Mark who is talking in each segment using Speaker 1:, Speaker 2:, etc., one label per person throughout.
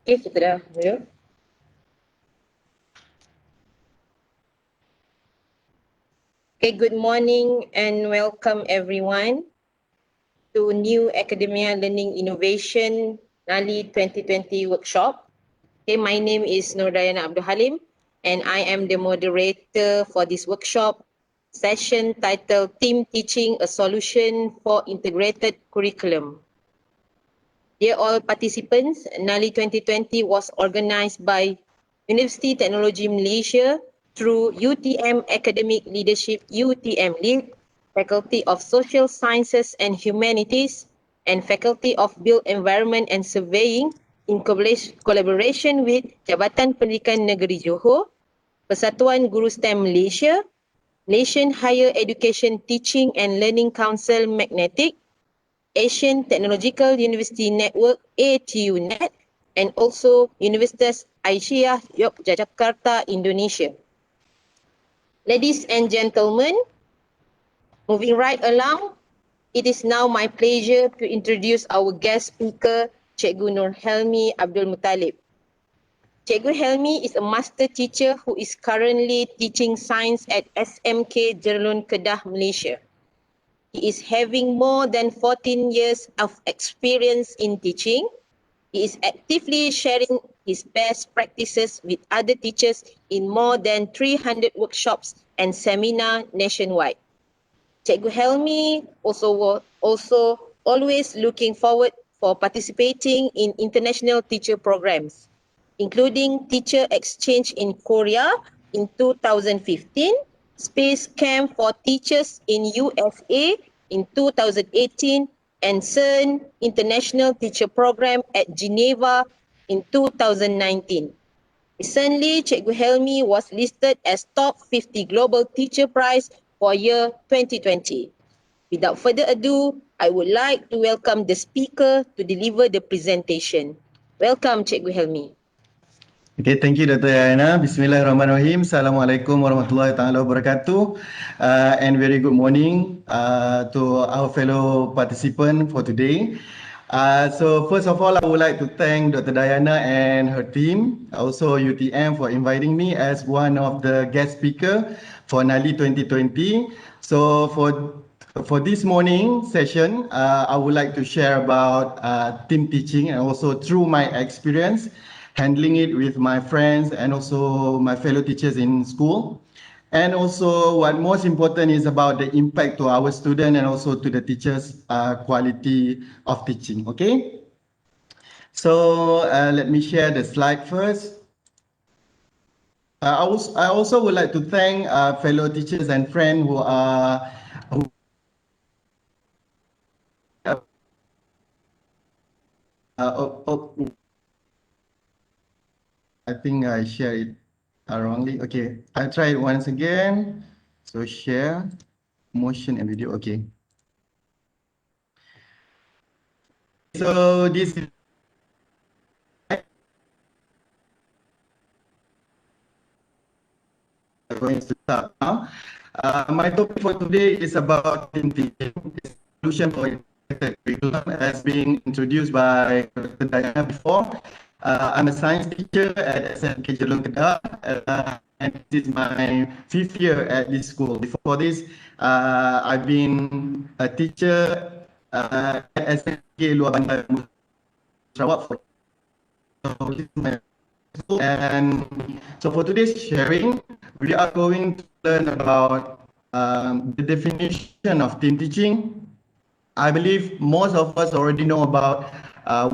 Speaker 1: Okay, kita dah mula. Okay, good morning and welcome everyone to New Academia Learning Innovation NALI 2020 workshop. Okay, my name is Nurdayana Abdul Halim and I am the moderator for this workshop session titled Team Teaching, a Solution for Integrated Curriculum. Dear all participants, NALI 2020 was organized by University Technology Malaysia through UTM Academic Leadership UTM Lead, Faculty of Social Sciences and Humanities, and Faculty of Built Environment and Surveying in collaboration with Jabatan Pendidikan Negeri Johor, Persatuan Guru STEM Malaysia, Malaysian Higher Education Teaching and Learning Council Magnetic, Asian Technological University Network ATUNet, and also Universitas Aisyah Yogyakarta, Indonesia. Ladies and gentlemen, moving right along, it is now my pleasure to introduce our guest speaker, Cikgu Nur Helmi Abdul Muttalib. Cikgu Helmi is a master teacher who is currently teaching science at SMK Jerlun Kedah, Malaysia. He is having more than 14 years of experience in teaching. He is actively sharing his best practices with other teachers in more than 300 workshops and seminars nationwide. Cikgu Helmi also always looking forward for participating in international teacher programs, including Teacher Exchange in Korea in 2015, Space Camp for Teachers in USA in 2018, and CERN International Teacher Program at Geneva in 2019. Recently, Cikgu Helmi was listed as Top 50 Global Teacher Prize for year 2020. Without further ado, I would like to welcome the speaker to deliver the presentation. Welcome, Cikgu Helmi.
Speaker 2: Okay, thank you Dr. Yana. Bismillahirrahmanirrahim. Assalamualaikum warahmatullahi taala wabarakatuh. And very good morning to our fellow participant for today. So first of all, I would like to thank Dr. Diana and her team, also UTM, for inviting me as one of the guest speaker for NALI 2020. So for this morning session, I would like to share about team teaching and also through my experience handling it with my friends and also my fellow teachers in school. And also what most important is about the impact to our students and also to the teachers' quality of teaching, okay? So let me share the slide first. I also would like to thank fellow teachers and friends who are I think I shared it wrongly. Okay, I'll try it once again. So share, motion and video. Okay. So this is going to start now. My topic for today is about team teaching, solution for integrated curriculum, as being introduced by Dr. Diana before. I'm a science teacher at SMK Jerlun Kedah, and this is my 5th year at this school. Before this, I've been a teacher at SMK Luar Bandar Sarawak for and so for today's sharing, we are going to learn about the definition of team teaching. I believe most of us already know about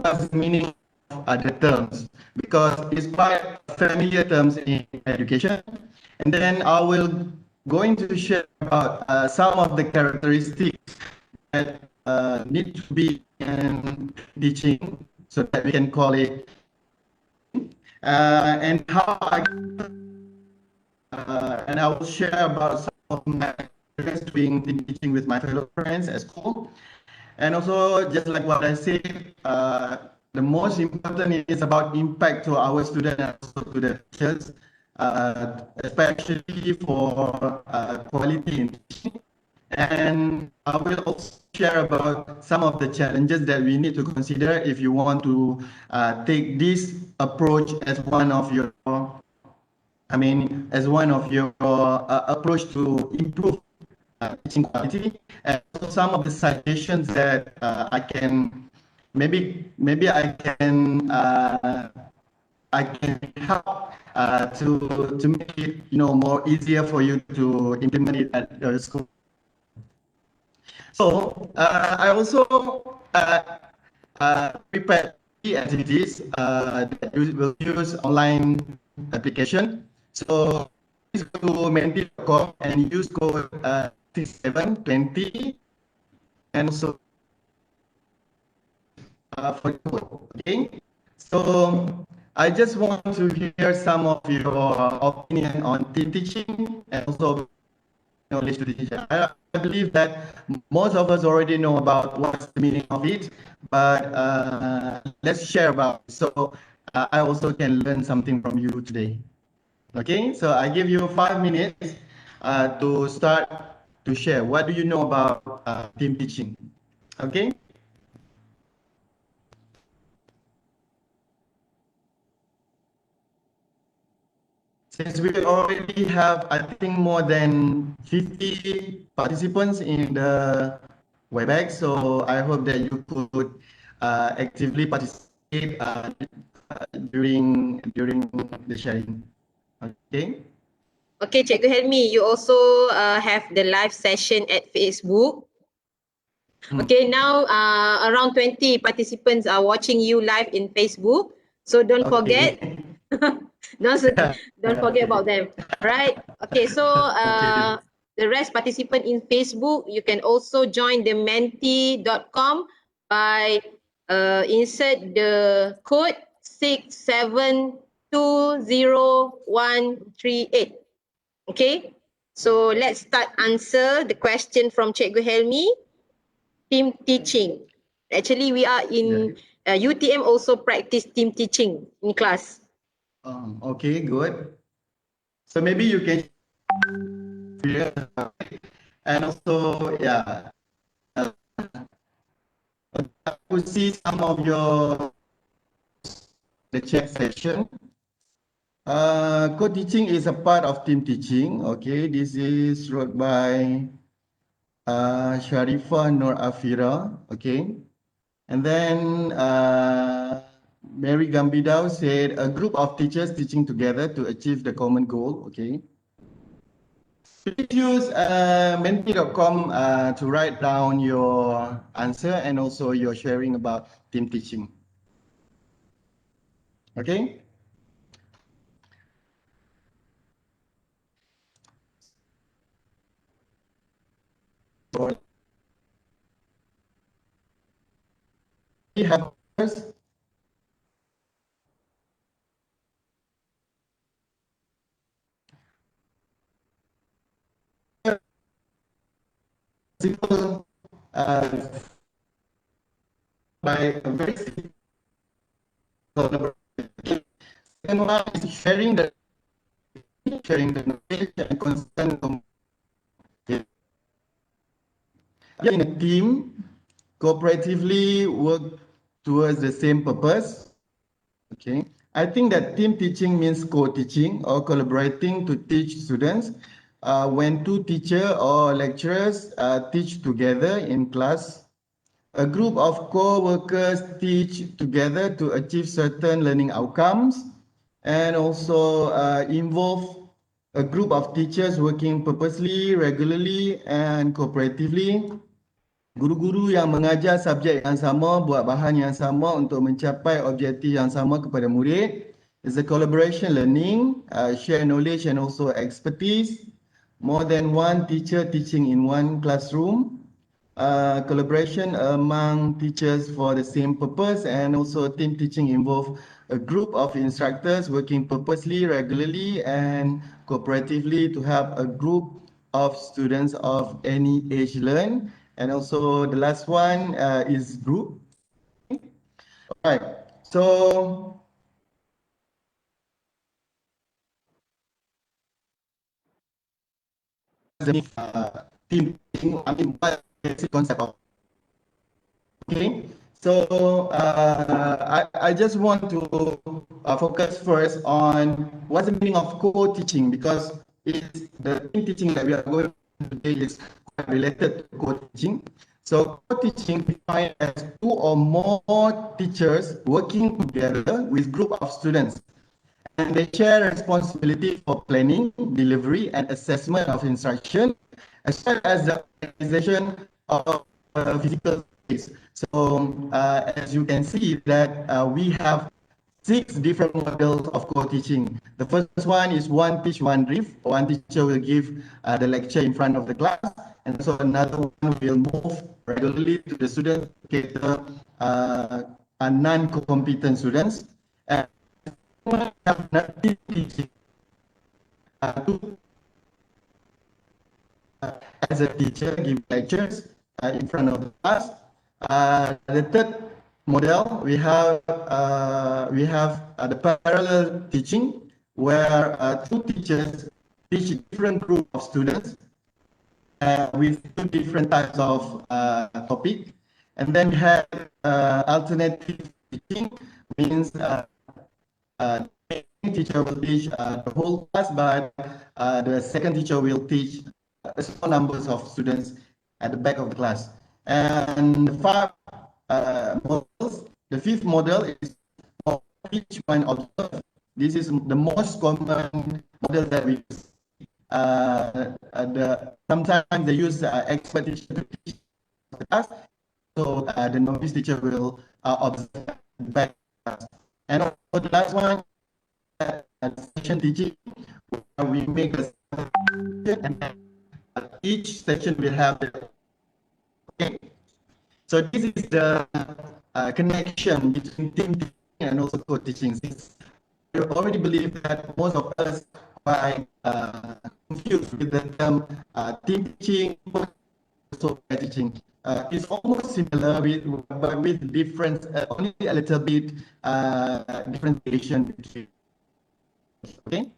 Speaker 2: what's the meaning the terms, because it's quite familiar terms in education. And then I will going to share about some of the characteristics that need to be in teaching so that we can call it and how and I will share about some of my experience doing teaching with my fellow friends at school. And also, just like what I said, the most important is about impact to our students and also to the teachers, especially for quality in teaching. And I will also share about some of the challenges that we need to consider if you want to take this approach as one of your, as one of your approach to improve teaching quality, and also some of the suggestions that I can maybe I can help to make it more easier for you to implement it at your school. So I also prepared three activities that you will use online application. So please go to menti.com and use code 6720 and also for the code. Okay. So I just want to hear some of your opinion on teaching and also knowledge to the teacher. I believe that most of us already know about what's the meaning of it, but let's share about it. So I also can learn something from you today. Okay, so I give you 5 minutes to start to share. What do you know about team teaching? Okay. Since we already have, I think, more than 50 participants in the WebEx, so I hope that you could actively participate during the sharing. Okay.
Speaker 1: Okay, Cikgu Helmi, you also have the live session at Facebook. Okay, now around 20 participants are watching you live in Facebook. So don't forget,
Speaker 2: Okay.
Speaker 1: don't forget about them. Right? Okay, so
Speaker 2: Okay.
Speaker 1: the rest participant in Facebook, you can also join the menti.com by insert the code 6720138. Okay, so let's start answer the question from Cikgu Helmi. Team teaching. Actually, we are in UTM also practice team teaching in class.
Speaker 2: Okay, good. So maybe you can share, and also, yeah, I could see some of your the chat section. Co-teaching is a part of team teaching. Okay, this is wrote by Sharifah Nur Afira. Okay, and then Mary Gambidao said a group of teachers teaching together to achieve the common goal. Okay, please use menti.com to write down your answer and also your sharing about team teaching. Okay. We have simple by a very simple collaboration. Second one is sharing the knowledge and constant communication. In a team, cooperatively work towards the same purpose. Okay, I think that team teaching means co-teaching or collaborating to teach students. When two teachers or lecturers teach together in class, a group of co-workers teach together to achieve certain learning outcomes, and also involve a group of teachers working purposely, regularly, and cooperatively. Guru-guru yang mengajar subjek yang sama, buat bahan yang sama untuk mencapai objektif yang sama kepada murid. It's a collaboration learning, share knowledge and also expertise. More than one teacher teaching in one classroom. Collaboration among teachers for the same purpose, and also team teaching involve a group of instructors working purposely, regularly, and cooperatively to help a group of students of any age learn. And also the last one is group. All right, so the team what is the concept of? Okay, so I just want to focus first on what's the meaning of co-teaching, because the teaching that we are going to today is quite related to co-teaching. So co-teaching defined as two or more teachers working together with group of students, and they share responsibility for planning, delivery, and assessment of instruction, as well as the organization of physical space. So, as you can see that we have 6 different models of co-teaching. The first one is one teach, one brief. One teacher will give the lecture in front of the class, and so another one will move regularly to the students to cater non-competent students. And have nothing teaching to as a teacher give lectures in front of the class. The third model we have the parallel teaching, where two teachers teach different group of students with 2 different types of topic. And then we have alternative teaching, means teacher will teach the whole class, but the second teacher will teach a small numbers of students at the back of the class. And the fifth model is teach one observe. This is the most common model that we use. Sometimes they use expert teacher to teach the class, so the novice teacher will observe the back of the class. And for the last one, session teaching, where we make a and each section will have the, okay. So this is the connection between team teaching and also co-teaching. Since we already believe that most of us are confused with the term team teaching, also teaching. It's almost similar but with difference, only a little bit differentiation between. Okay,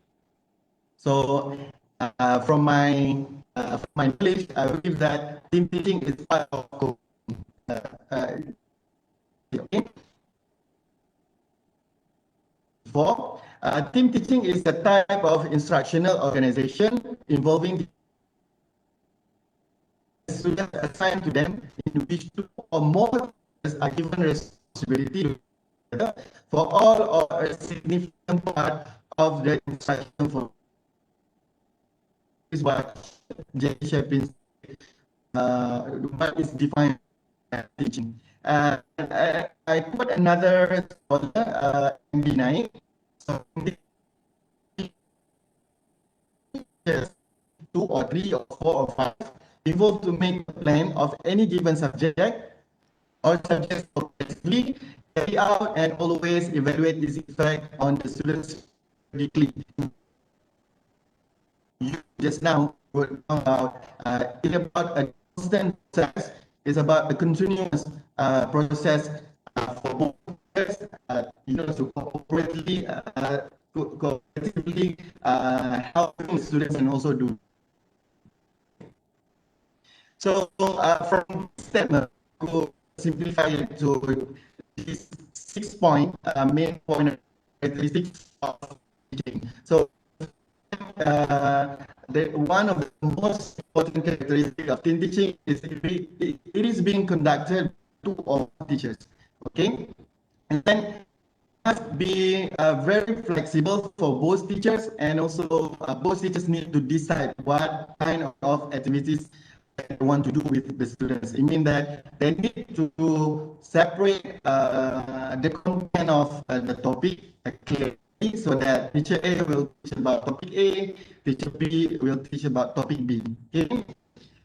Speaker 2: so from my knowledge, I believe that team teaching is part of okay. Team teaching is a type of instructional organization involving students assigned to them, in which 2 or more are given responsibility for all or a significant part of the instruction. For is what J. Shepin what is defined as teaching. I put another scholar, MB9. So, yes, 2 or 3 or 4 or 5 involved to make a plan of any given subject or subjects progressively, carry out and always evaluate its effect on the students weekly. You just now were about it's about a constant process. It's about a continuous process for both to cooperatively helping students and also do. So from step to simplify it to this 6 point main point characteristics of teaching. So one of the most important characteristics of team teaching is it is being conducted to all teachers. Okay, and then must be very flexible for both teachers, and also both teachers need to decide what kind of activities they want to do with the students. It means that they need to separate the content of the topic clearly, so that teacher A will teach about topic A, teacher B will teach about topic B. Okay?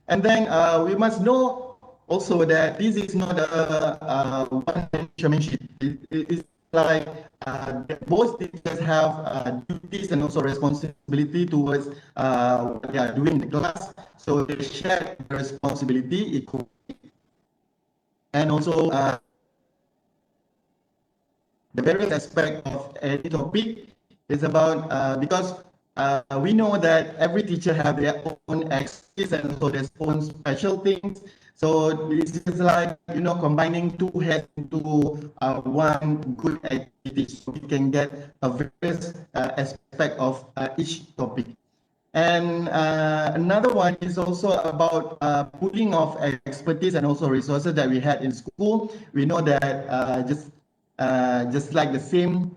Speaker 2: And then we must know also that this is not a one-dimensional sheet. It's like both teachers have duties and also responsibility towards what they are doing in the class. So they share the responsibility equally. And also the various aspect of any topic is about because we know that every teacher have their own expertise and also their own special things. So this is like, combining two heads into one good activity, so we can get a various aspect of each topic. And another one is also about pooling of expertise and also resources that we had in school. We know that just like the same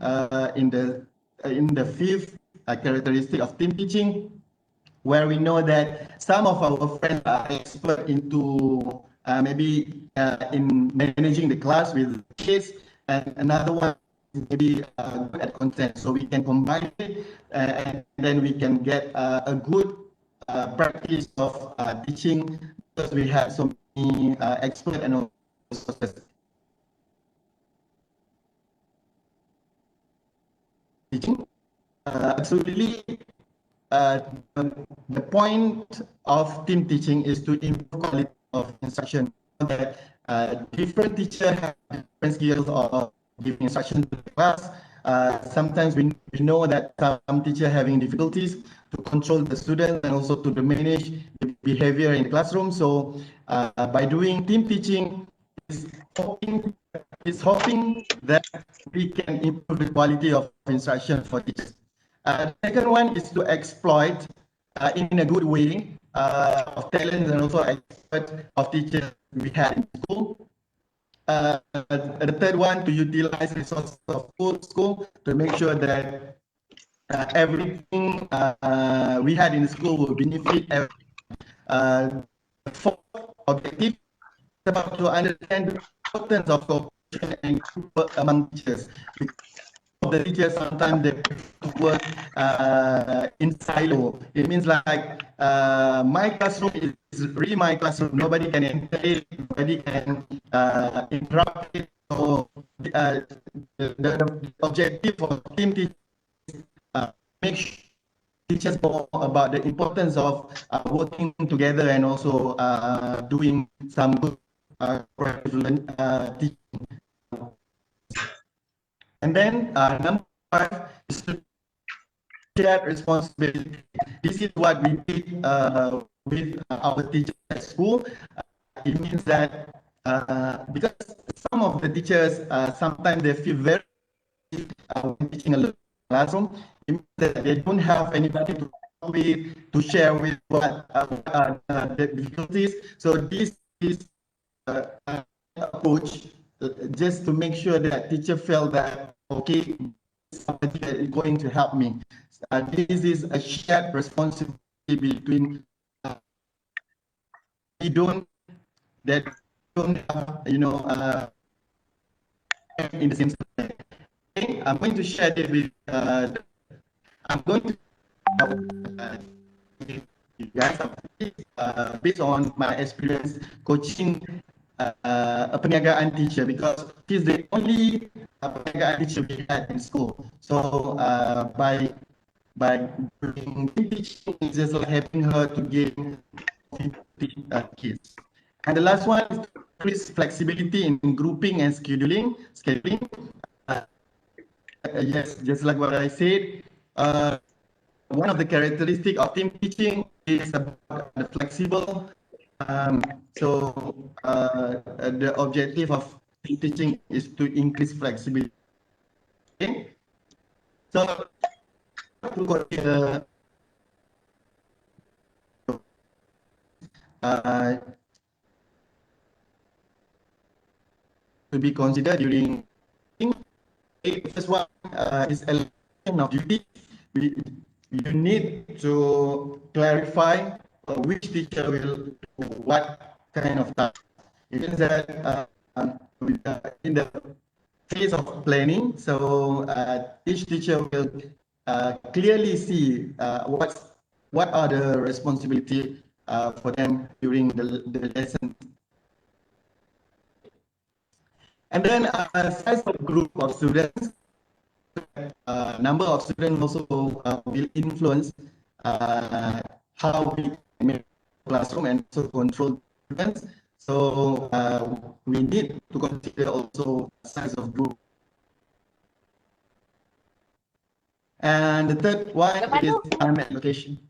Speaker 2: in the fifth characteristic of team teaching, where we know that some of our friends are expert into maybe in managing the class with kids, and another one maybe good at content. So we can combine it, and then we can get a good practice of teaching, because we have so many expert and also resources. Teaching absolutely. Uh, the point of team teaching is to improve quality of instruction. That different teachers have different skills of giving instruction to the class. Sometimes we know that some teachers having difficulties to control the students and also to manage the behavior in the classroom. So by doing team teaching, is hoping, that we can improve the quality of instruction for teachers. The second one is to exploit in a good way of talents and also expert of teachers we had in school. The third one, to utilize resources of school to make sure that everything we had in school will benefit everyone. The fourth objective is about to understand the importance of cooperation and group among teachers. The teachers sometimes they work in silo. It means like my classroom is really my classroom. Nobody can enter it. Nobody can interrupt it. So the objective for team teaching is make sure teachers know about the importance of working together and also doing some good teaching. And then number 5 is to shared responsibility. This is what we did with our teachers at school. It means that because some of the teachers sometimes they feel very when teaching a classroom, it means that they don't have anybody to talk with, to share with what are the difficulties. So this is approach just to make sure that teacher felt that okay, somebody that is going to help me. This is a shared responsibility between we don't that don't have in the same subject. Okay, I'm going to share this with I'm going to you guys based on my experience coaching a perniagaan teacher, because she's the only perniagaan teacher we had in school. So by doing teaching, it's just like helping her to gain kids. And the last one is to increase flexibility in grouping and scheduling. Yes, just like what I said, one of the characteristics of team teaching is about the flexible. So the objective of team teaching is to increase flexibility. Okay, so to be considered during first one is allocation of duty. You need to clarify which teacher will do what kind of task. It means that in the phase of planning, so each teacher will clearly see what are the responsibility for them during the lesson. And then size of group of students, number of students also will influence how we make classroom and also control students. So we need to consider also size of group. And the third one is time allocation.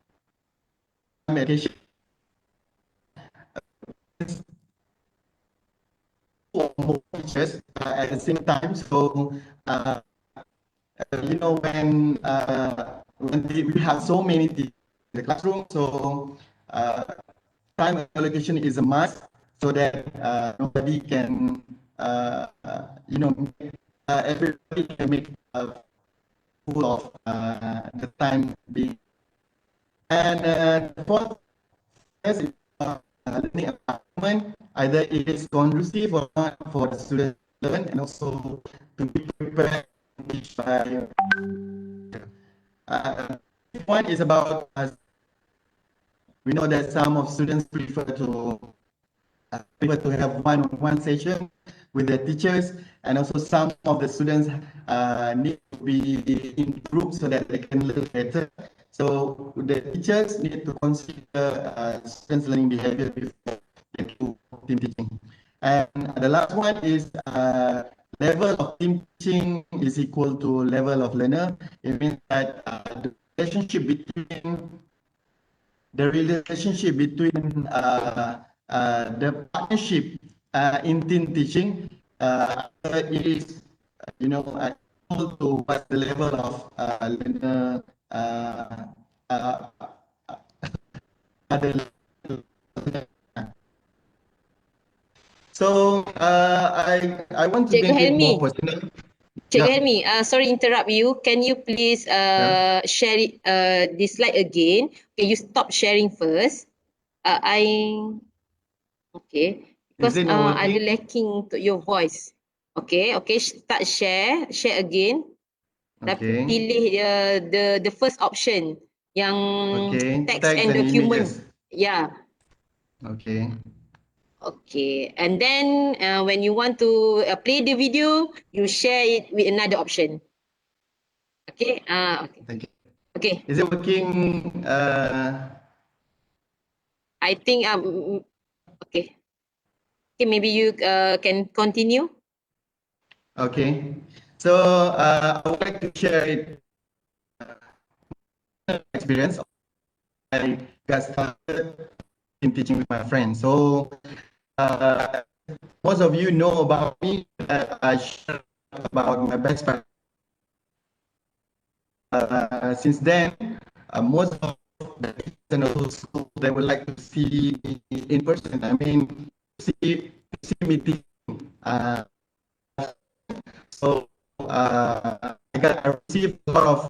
Speaker 2: Time allocation for more teachers at the same time. So, you know, when we have so many teachers in the classroom, so time allocation is a must so that nobody can, you know, everybody can make full of the time being. And the fourth is learning environment, either it is conducive or not for the students to learn, and also to be prepared by. One is about we know that some of students prefer to have one-on-one session with their teachers, and also some of the students need to be in groups so that they can learn better. So the teachers need to consider students' learning behavior before they do team teaching. And the last one is level of team teaching is equal to level of learner. It means that the relationship between the partnership in team teaching, it is, you know, equal to what's the level of learner other. So I want to
Speaker 1: Cikgu
Speaker 2: make it more
Speaker 1: Helmi,
Speaker 2: personal.
Speaker 1: Cikgu
Speaker 2: Yeah.
Speaker 1: Helmi, sorry interrupt you. Can you please
Speaker 2: Yeah.
Speaker 1: share it, this slide again? Okay, you stop sharing first. Okay,
Speaker 2: Is
Speaker 1: because
Speaker 2: it not
Speaker 1: ada
Speaker 2: working?
Speaker 1: lacking to your voice. Okay, start share again. Tapi
Speaker 2: Okay.
Speaker 1: pilih the first option yang
Speaker 2: Okay.
Speaker 1: text
Speaker 2: Text
Speaker 1: and
Speaker 2: and
Speaker 1: document.
Speaker 2: images.
Speaker 1: Yeah.
Speaker 2: Okay.
Speaker 1: Okay, and then when you want to play the video, you share it with another option. Okay. Okay.
Speaker 2: Thank you.
Speaker 1: Okay.
Speaker 2: Is it working?
Speaker 1: I think okay. Okay, maybe you can continue.
Speaker 2: Okay. So I would like to share it experience. I got started in teaching with my friends. So most of you know about me. I share about my best friend. Since then, most of the teachers in the school they would like to see me in person. I mean, see me teaching. Uh, so I received a lot of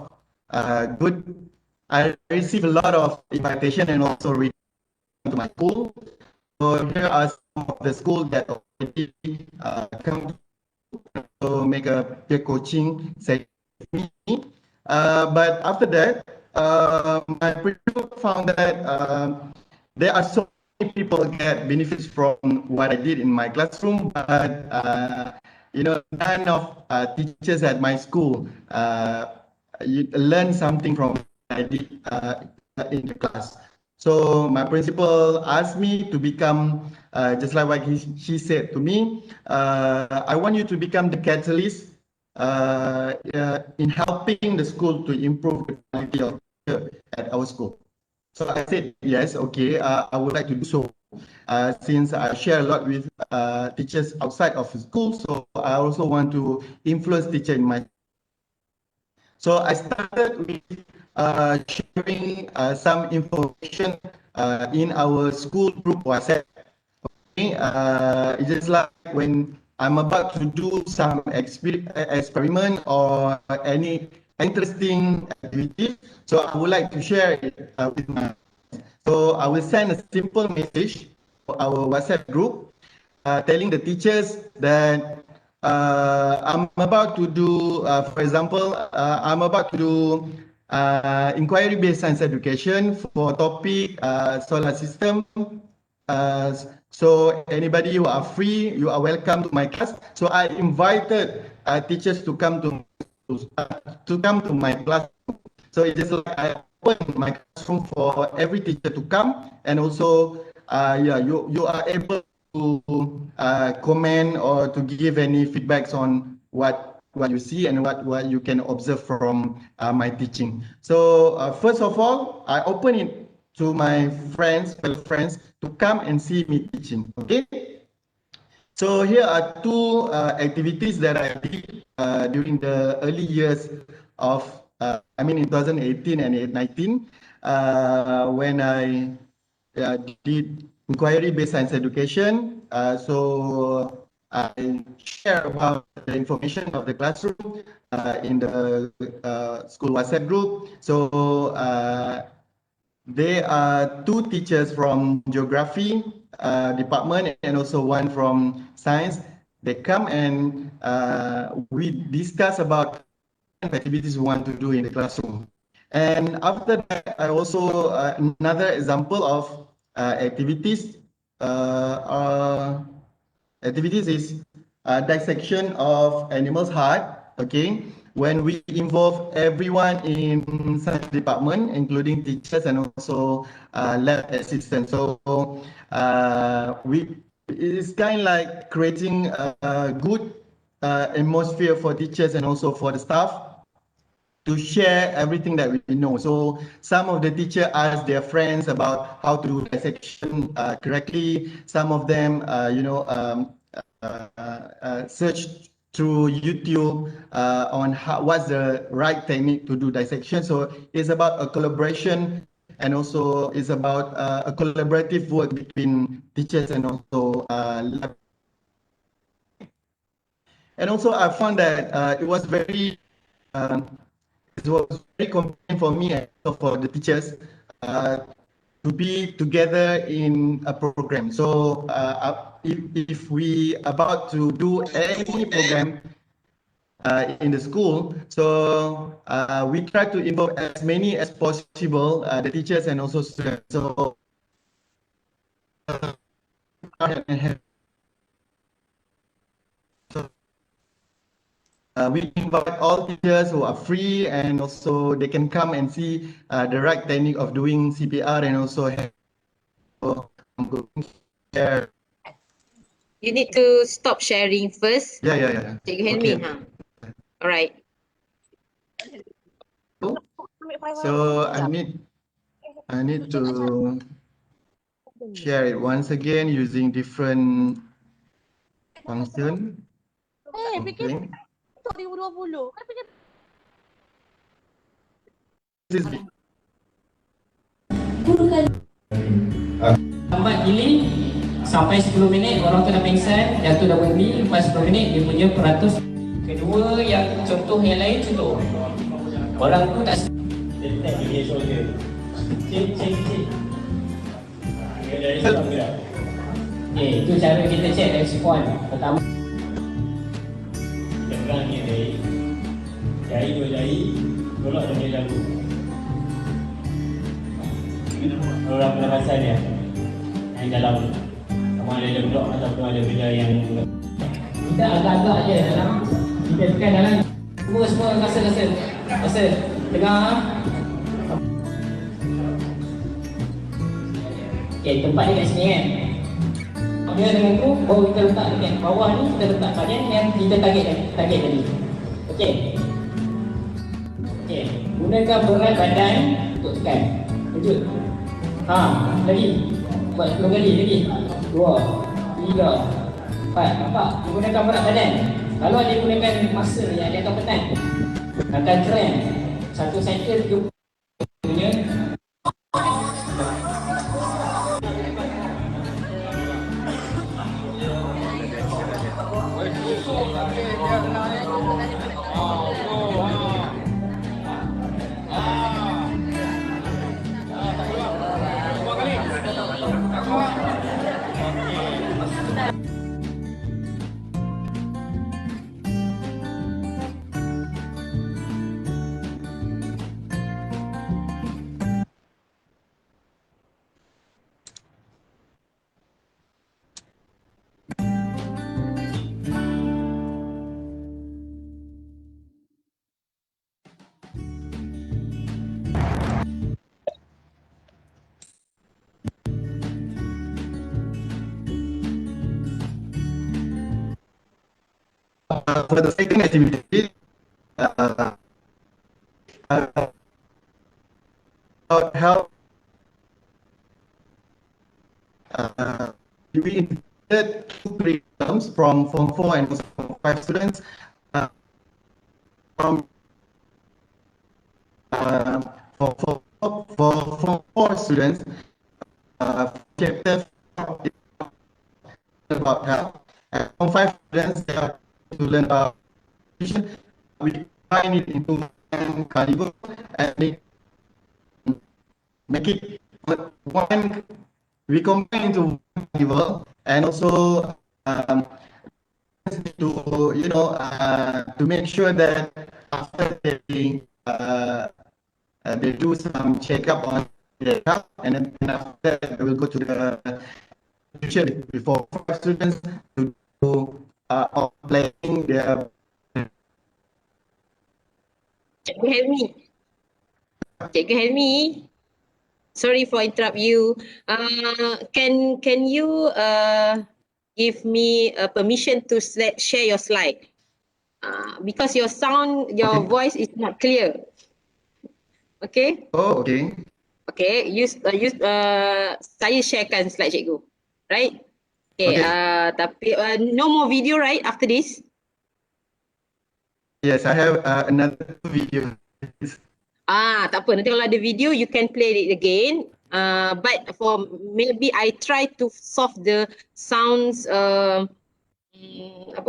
Speaker 2: good. I received a lot of invitation and also reach to my school. So here are some of the schools that already come to make a peer coaching session with me. But after that, my principal found that there are so many people get benefits from what I did in my classroom, but you know, none of teachers at my school you learn something from what I did in the class. So my principal asked me to become, just like what she said to me, I want you to become the catalyst in helping the school to improve the quality of care at our school. So I said, yes, okay, I would like to do so. Since I share a lot with teachers outside of school, so I also want to influence teacher in my. So I started with sharing some information in our school group WhatsApp. Okay, it's just like when I'm about to do some experiment or any interesting activity, so I would like to share it with my. So I will send a simple message to our WhatsApp group telling the teachers that I'm about to do, for example, I'm about to do inquiry-based science education for topic solar system. Uh, so anybody who are free, you are welcome to my class. So I invited teachers to come to my class. So it's just like I open my classroom for every teacher to come, and also, yeah, you are able to comment or to give any feedbacks on what what you see and what you can observe from my teaching. So first of all, I open it to my friends, fellow friends, to come and see me teaching. Okay. So here are two activities that I did during the early years of, in 2018 and 2019, when I did inquiry-based science education. So I share about the information of the classroom in the school WhatsApp group. So there are two teachers from geography department and also one from science. They come and we discuss about activities we want to do in the classroom. And after that, I also another example of activities is dissection of animals' heart. Okay, when we involve everyone in science department, including teachers and also lab assistants. So it's kind of like creating a good atmosphere for teachers and also for the staff to share everything that we know. So some of the teachers ask their friends about how to do dissection correctly. Some of them, search through YouTube on what's the right technique to do dissection. So it's about a collaboration and also it's about a collaborative work between teachers and also lab. And also I found that it was very convenient for me and also for the teachers to be together in a program. So if we about to do any program in the school, so we try to involve as many as possible the teachers and also students. So we invite all teachers who are free and also they can come and see the right technique of doing CPR and also share.
Speaker 1: You need to stop sharing first.
Speaker 2: Yeah.
Speaker 1: Cikgu Helmi,
Speaker 2: Okay.
Speaker 1: Alright.
Speaker 2: So I need to share it once again using different function. Okay. This is
Speaker 3: lambat gili sampai 10 minit orang tu dah pengsan, jatuh dah berdiri. Lepas 10 minit dia punya peratus. Kedua yang contoh yang lain, contoh orang tu tak detect dia shoulder. Cik dari sebab gerak. Itu cara kita check respon. Pertama gerak ni dari jari dua jari tolak dari lagu. Orang pernafasan dia yang dalam sama ada blok ataupun ada benda yang kita agak-agak je dalam kita tekan dalam semua rasa tengah. Okay, tempat dia kat sini kan. Dia dengan tu baru kita letak dekat bawah ni, kita letak bahagian yang kita target tadi. Okey. Gunakan berat badan untuk tekan. Lanjut. Lagi. Buat 10 kali lagi. 2, 3, 4. Nampak? Dia gunakan berat badan. Kalau dia gunakan masa yang dia akan petan, akan trend 1 cycle 30 punya.
Speaker 2: For the second activity, about how we included two curriculums from Form 4 and also Form 5 students from for Form 4 students, chapter about health, and Form 5 students they are to learn about nutrition. We combine it into one carnival and make it one. We combine into one carnival and also to to make sure that after they do some checkup on their health, and then after that they will go to the tuition before 5 students to do planning their.
Speaker 1: Cikgu Helmi. Cikgu Helmi. Sorry for interrupt you. Can you give me permission to share your slide? Because your sound, your
Speaker 2: Okay.
Speaker 1: voice is not clear. Okay?
Speaker 2: Oh, okay.
Speaker 1: Okay, saya sharekan slide cikgu. Right? Okay,
Speaker 2: Okay.
Speaker 1: tapi no more video right after this?
Speaker 2: Yes, I have another video.
Speaker 1: Tak apa. Nanti kalau ada video, you can play it again. But for maybe I try to solve the sounds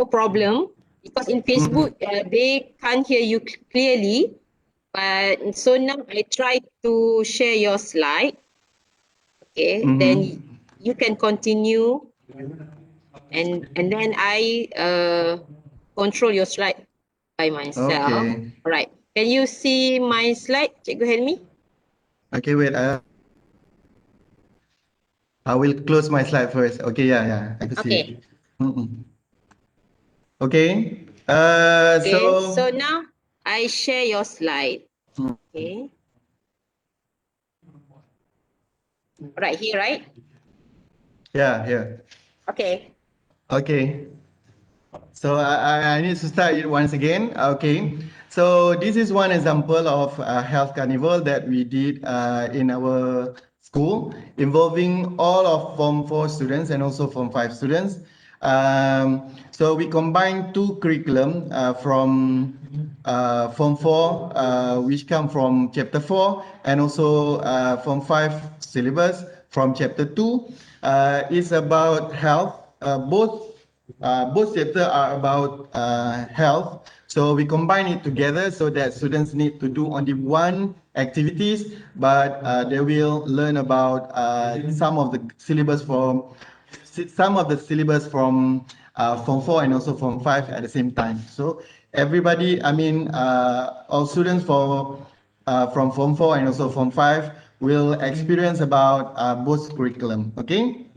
Speaker 1: problem because in Facebook they can't hear you clearly. But so now I try to share your slide. Okay, then you can continue, and then I control your slide by myself.
Speaker 2: Okay.
Speaker 1: Alright. Can you see my slide, Cikgu Helmi?
Speaker 2: Okay, wait. I will close my slide first. Okay, yeah, I can see
Speaker 1: Okay.
Speaker 2: it. Okay.
Speaker 1: Okay. So now I share your slide. Okay. Right here, right?
Speaker 2: Yeah, here.
Speaker 1: Okay.
Speaker 2: Okay. So I need to start it once again. Okay. So this is one example of a health carnival that we did in our school, involving all of Form 4 students and also Form 5 students. So we combined two curriculum from Form 4, which come from Chapter 4, and also Form 5 syllabus from Chapter 2. It's about health. Both chapters are about health. So we combine it together so that students need to do only one activities, but they will learn about some of the syllabus from Form 4 and also Form 5 at the same time. So everybody, all students from Form 4 and also Form 5 will experience about both curriculum. Okay.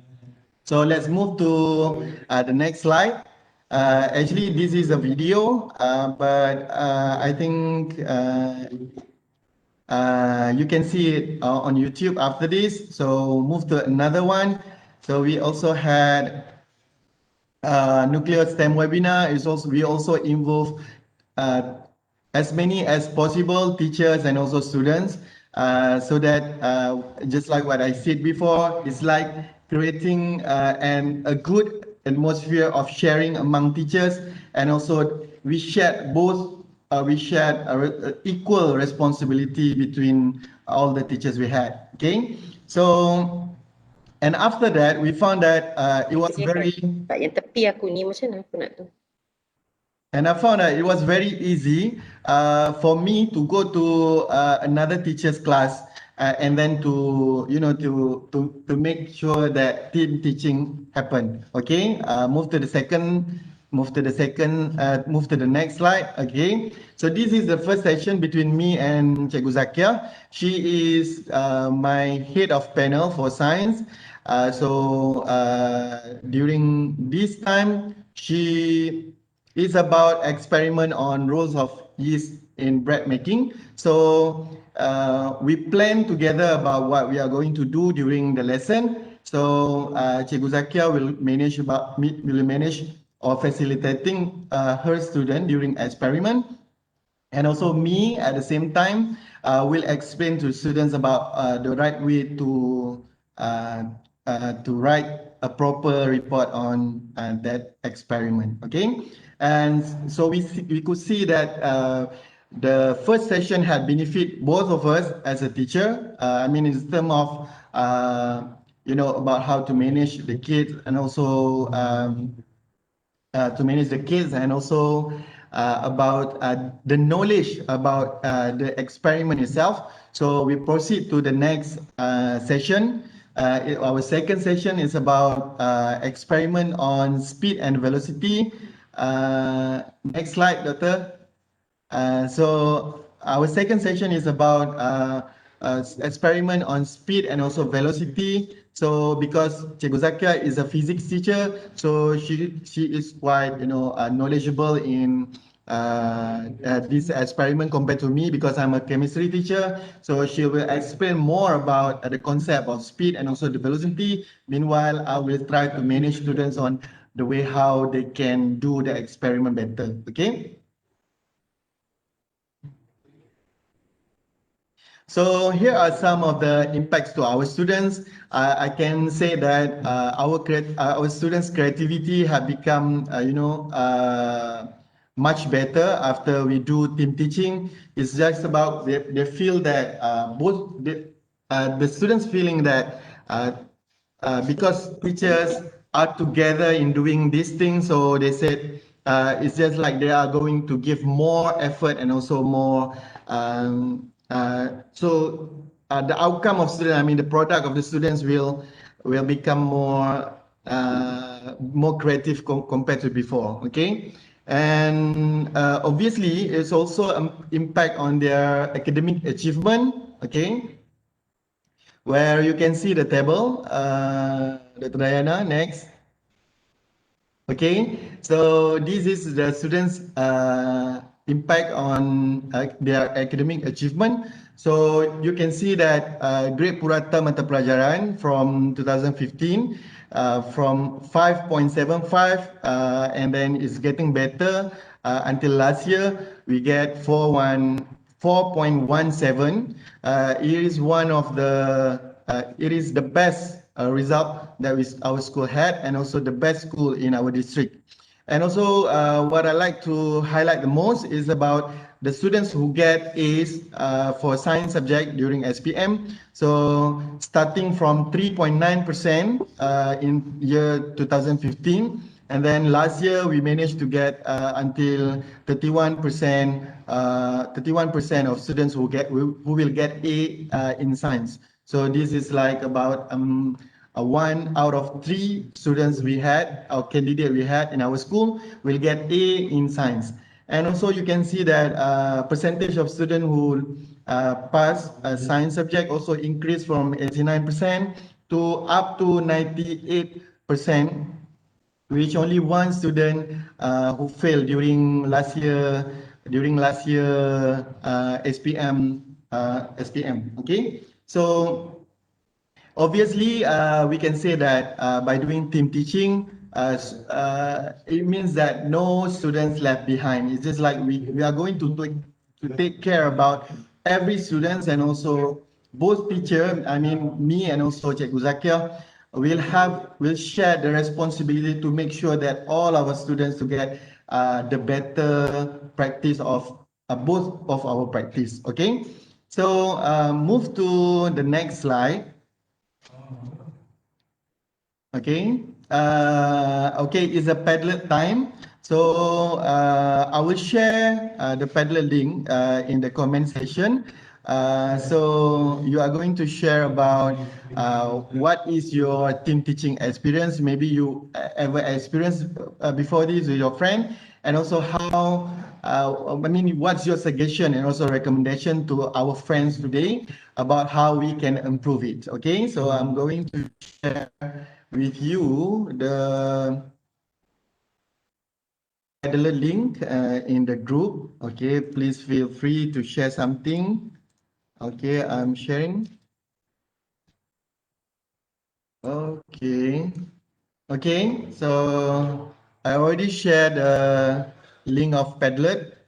Speaker 2: So let's move to the next slide. Actually, this is a video, but I think you can see it on YouTube after this. So move to another one. So we also had nuclear STEM webinar. We also involve as many as possible teachers and also students, so that just like what I said before, it's like creating a good atmosphere of sharing among teachers, and also we shared equal responsibility between all the teachers we had. Okay, so and after that we found that it was very.
Speaker 1: Tak, yang tepi aku ni macam mana aku nak tu?
Speaker 2: And I found that it was very easy for me to go to another teacher's class and then to make sure that team teaching happened. Okay, move to the next slide. Okay, so this is the first session between me and Cikgu Zakia. She is my head of panel for science. During this time, it's about experiment on roles of yeast in bread making. So we plan together about what we are going to do during the lesson. So Cikgu Zakia will manage or facilitating her student during experiment. And also me at the same time will explain to students about the right way uh, to write a proper report on that experiment. Okay, and so we could see that the first session had benefit both of us as a teacher. I mean, in terms of about how to manage the kids and also to manage the kids, and also about the knowledge about the experiment itself. So we proceed to the next session. Our second session is about experiment on speed and velocity. Next slide, Doctor. So our second session is about experiment on speed and also velocity. So because Cikgu Zakia is a physics teacher, so she is quite knowledgeable in this experiment compared to me because I'm a chemistry teacher. So she will explain more about the concept of speed and also the velocity. Meanwhile, I will try to manage students on the way how they can do the experiment better. Okay. So here are some of the impacts to our students. I can say that our students' creativity have become, much better after we do team teaching. It's just about they feel that the students feeling that because teachers are together in doing these things, so they said it's just like they are going to give more effort and also more. The outcome of students, I mean, the product of the students will become more creative compared to before. Okay. And obviously, it's also an impact on their academic achievement. Okay, where you can see the table. Dr. Diana, next. Okay, so this is the students' impact on their academic achievement. So you can see that grade Purata Mata Pelajaran from 2015 from 5.75 and then it's getting better until last year we get 4.17. It is one of it is the best result that our school had, and also the best school in our district. And also, what I like to highlight the most is about the students who get A's for science subject during SPM. So starting from 3.9% in year 2015, and then last year we managed to get until 31%. 31% of students who will get A in science. So this is like about 1 out of 3 students we had, our candidate we had in our school will get A in science. And also you can see that percentage of students who pass a science subject also increased from 89% to up to 98%, which only one student who failed during last year SPM. Okay, so obviously, we can say that by doing team teaching, it means that no students left behind. It's just like we are going to take care about every students, and also both teacher, I mean me and also Cikgu Zakia, will share the responsibility to make sure that all our students to get the better practice of both of our practice. Okay, so move to the next slide. Okay. Okay, it's a Padlet time. So I will share the Padlet link in the comment section. So you are going to share about what is your team teaching experience. Maybe you ever experienced before this with your friend, and also how. I mean, what's your suggestion and also recommendation to our friends today about how we can improve it? Okay, so I'm going to share with you the link in the group. Okay, please feel free to share something. Okay, I'm sharing. Okay. Okay, so I already shared a link of Padlet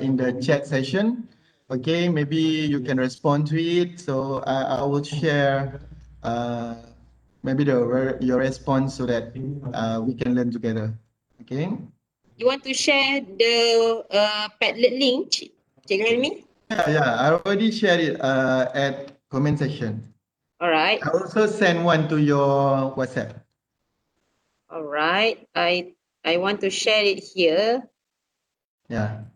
Speaker 2: in the chat session. Okay, maybe you can respond to it. So I will share maybe your response so that we can learn together. Okay.
Speaker 1: You want to share the Padlet link, Cik Helmi?
Speaker 2: Yeah, I already shared it at comment section.
Speaker 1: All right.
Speaker 2: I also send one to your WhatsApp.
Speaker 1: All right. I want to share it here.
Speaker 2: Yeah.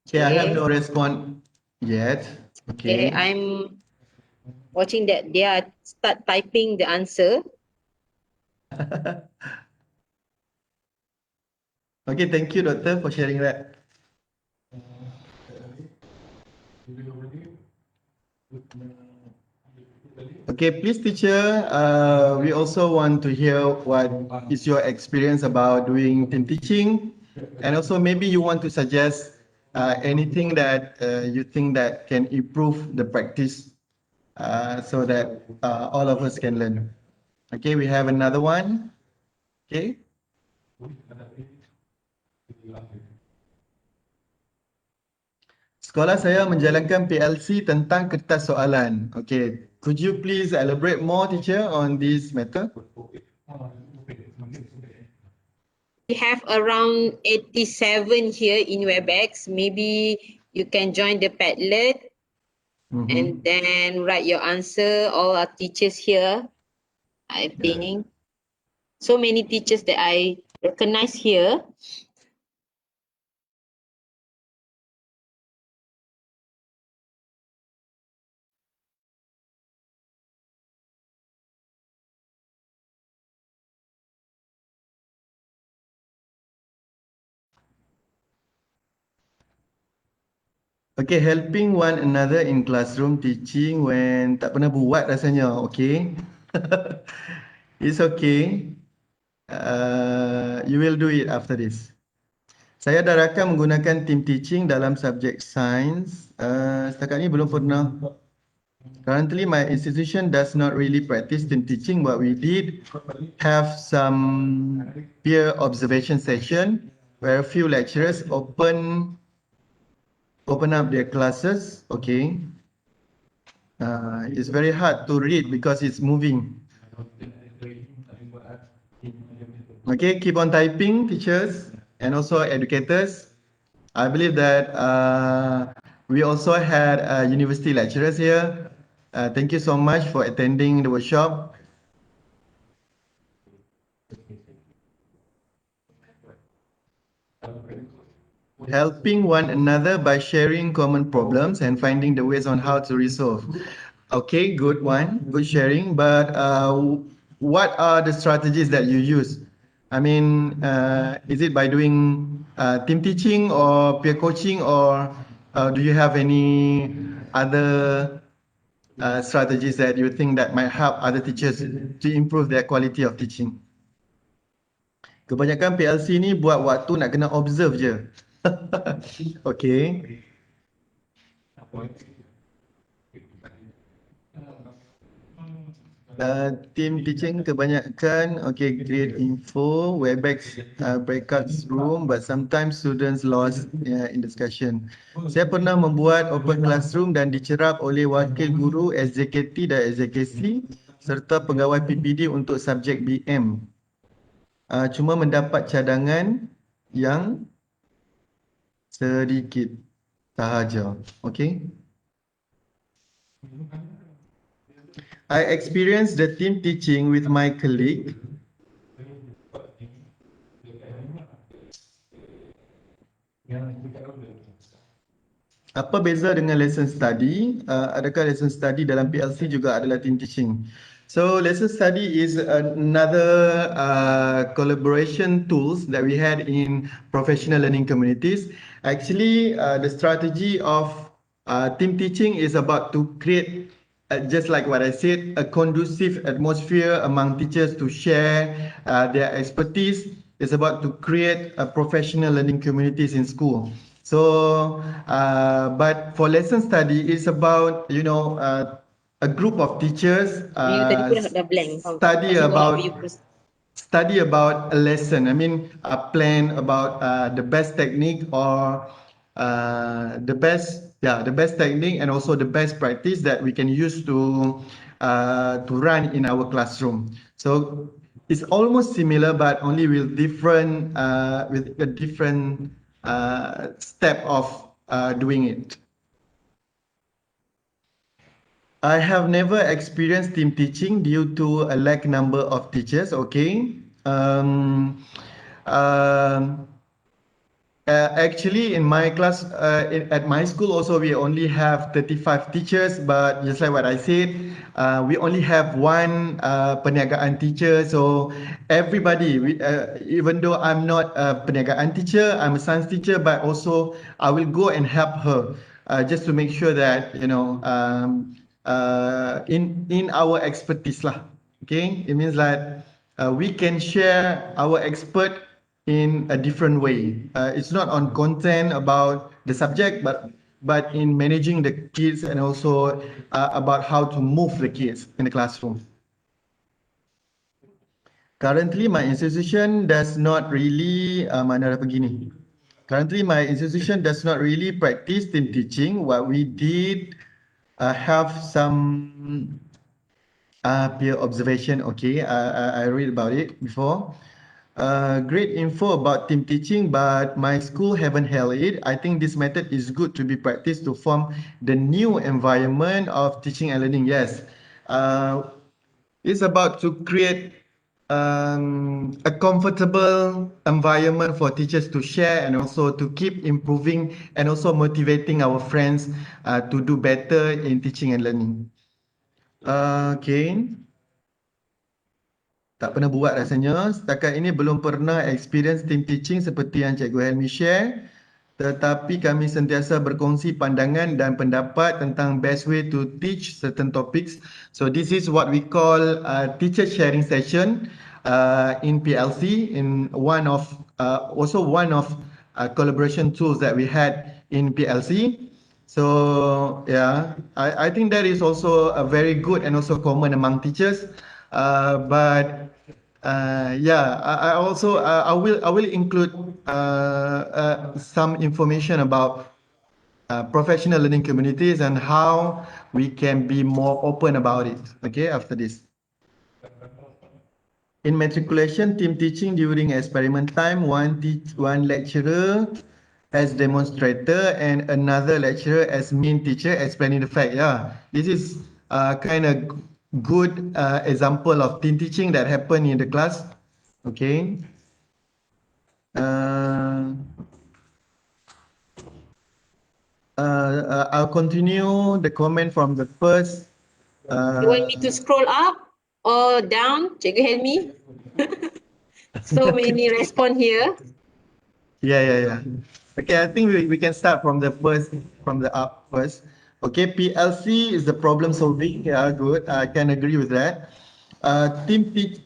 Speaker 2: Okay, I have no response yet.
Speaker 1: Okay,
Speaker 2: Okay.
Speaker 1: I'm watching that they are start typing the answer.
Speaker 2: Okay, thank you, Doctor, for sharing that. Okay, please, teacher. We also want to hear what is your experience about doing team teaching, and also maybe you want to suggest anything that you think that can improve the practice, so that all of us can learn. Okay, we have another one. Okay. Sekolah saya menjalankan PLC tentang kertas soalan. Okay, could you please elaborate more, teacher, on this matter?
Speaker 1: We have around 87 here in WebEx. Maybe you can join the Padlet and then write your answer. All our teachers here, I think. So many teachers that I recognize here.
Speaker 2: Okay, helping one another in classroom teaching when tak pernah buat rasanya. Okay. It's okay. You will do it after this. Saya dah rakam menggunakan team teaching dalam subjek sains. Setakat ni belum pernah. Currently, my institution does not really practice team teaching, but we did have some peer observation session where a few lecturers open up their classes. Okay. It's very hard to read because it's moving. Okay, keep on typing, teachers and also educators. I believe that we also had university lecturers here. Thank you so much for attending the workshop. Helping one another by sharing common problems and finding the ways on how to resolve. Okay, good one, good sharing. But what are the strategies that you use? I mean, is it by doing team teaching or peer coaching, or do you have any other strategies that you think that might help other teachers to improve their quality of teaching? Kebanyakan PLC ni buat waktu nak kena observe je. Okay. Team teaching kebanyakan, okay, create info, Webex breakout room, but sometimes students lost in discussion. Saya pernah membuat open classroom dan dicerap oleh wakil guru SJKT dan SJKC serta pegawai PPD untuk subjek BM. Cuma mendapat cadangan yang sedikit sahaja. Okay. I experienced the team teaching with my colleague. Apa beza dengan lesson study? Adakah lesson study dalam PLC juga adalah team teaching? So lesson study is another collaboration tools that we had in professional learning communities. Actually, the strategy of team teaching is about to create, just like what I said, a conducive atmosphere among teachers to share their expertise. It's about to create a professional learning communities in school. So, but for lesson study, it's about, a group of teachers
Speaker 1: You tadi pun dah blank.
Speaker 2: study
Speaker 1: Kasih tolak
Speaker 2: about
Speaker 1: view first.
Speaker 2: study about a lesson. I mean, plan about the best technique or the best technique and also the best practice that we can use to run in our classroom. So it's almost similar, but only with a different step of doing it. I have never experienced team teaching due to a lack number of teachers. Okay. Um, Actually, in my class, at my school also, we only have 35 teachers, but just like what I said, we only have one perniagaan teacher. So everybody, even though I'm not a perniagaan teacher, I'm a science teacher, but also I will go and help her just to make sure that, in our expertise lah. Okay, it means that we can share our expert in a different way. It's not on content about the subject, but in managing the kids and also about how to move the kids in the classroom. Currently, my institution does not really mana dah pergi ni. Currently, my institution does not really practice team teaching. What we did have some peer observation. Okay, I read about it before. Great info about team teaching, but my school haven't held it. I think this method is good to be practiced to form the new environment of teaching and learning. Yes, it's about to create a comfortable environment for teachers to share and also to keep improving and also motivating our friends to do better in teaching and learning. Okay. Tak pernah buat rasanya. Setakat ini belum pernah experience team teaching seperti yang Cikgu Helmi share. Tetapi kami sentiasa berkongsi pandangan dan pendapat tentang best way to teach certain topics. So this is what we call teacher sharing session in PLC, in one of collaboration tools that we had in PLC. So yeah, I think that is also a very good and also common among teachers. But yeah, I will include some information about professional learning communities and how we can be more open about it. Okay, after this. In matriculation, team teaching during experiment time, one lecturer as demonstrator and another lecturer as main teacher explaining the fact. Yeah, this is kind of good example of team teaching that happened in the class. Okay. I'll continue the comment from the first.
Speaker 1: You want me to scroll up or down? Cikgu help me. So many respond here.
Speaker 2: Yeah. Okay, I think we can start from the up first. Okay, PLC is the problem solving. Yeah, good. I can agree with that. Team teach.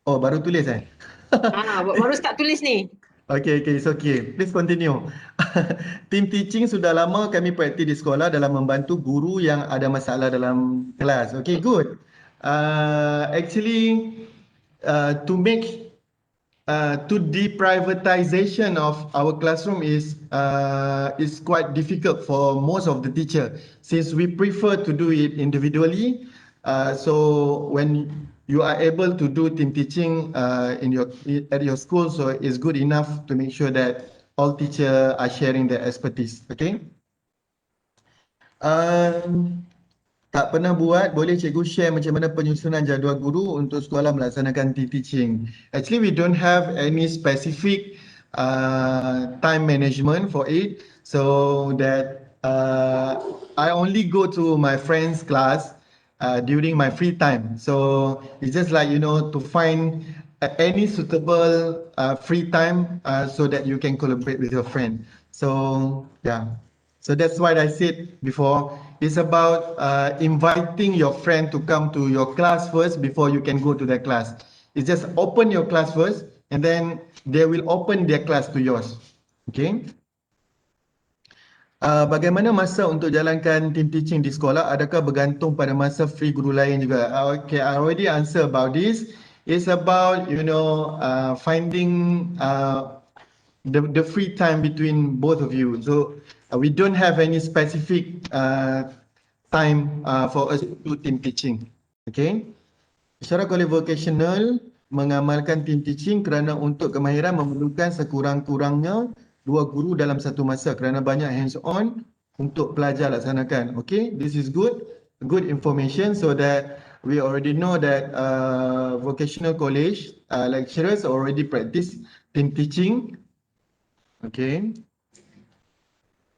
Speaker 2: Oh, baru tulis eh?
Speaker 1: Baru start tulis ni.
Speaker 2: Okay, it's okay. Please continue. Team teaching sudah lama kami praktis di sekolah dalam membantu guru yang ada masalah dalam kelas. Okay, good. Actually, to deprivatization of our classroom is quite difficult for most of the teacher since we prefer to do it individually. So when you are able to do team teaching at your school, so it's good enough to make sure that all teachers are sharing their expertise. Okay. Tak pernah buat, boleh cikgu share macam mana penyusunan jadual guru untuk sekolah melaksanakan teaching. Actually, we don't have any specific time management for it, so that I only go to my friend's class during my free time. So it's just like, to find any suitable free time so that you can collaborate with your friend. So yeah. So that's what I said before. It's about inviting your friend to come to your class first before you can go to their class. It's just open your class first and then they will open their class to yours. Okay. Bagaimana masa untuk jalankan team teaching di sekolah? Adakah bergantung pada masa free guru lain juga? Okay, I already answer about this. It's about finding the free time between both of you. So we don't have any specific time for us to do team teaching. Okay. Secara qualificational, mengamalkan team teaching kerana untuk kemahiran memerlukan sekurang-kurangnya 2 guru dalam satu masa kerana banyak hands on untuk pelajar laksanakan. Okay, this is good information so that we already know that vocational college lecturers already practice team teaching. Okay.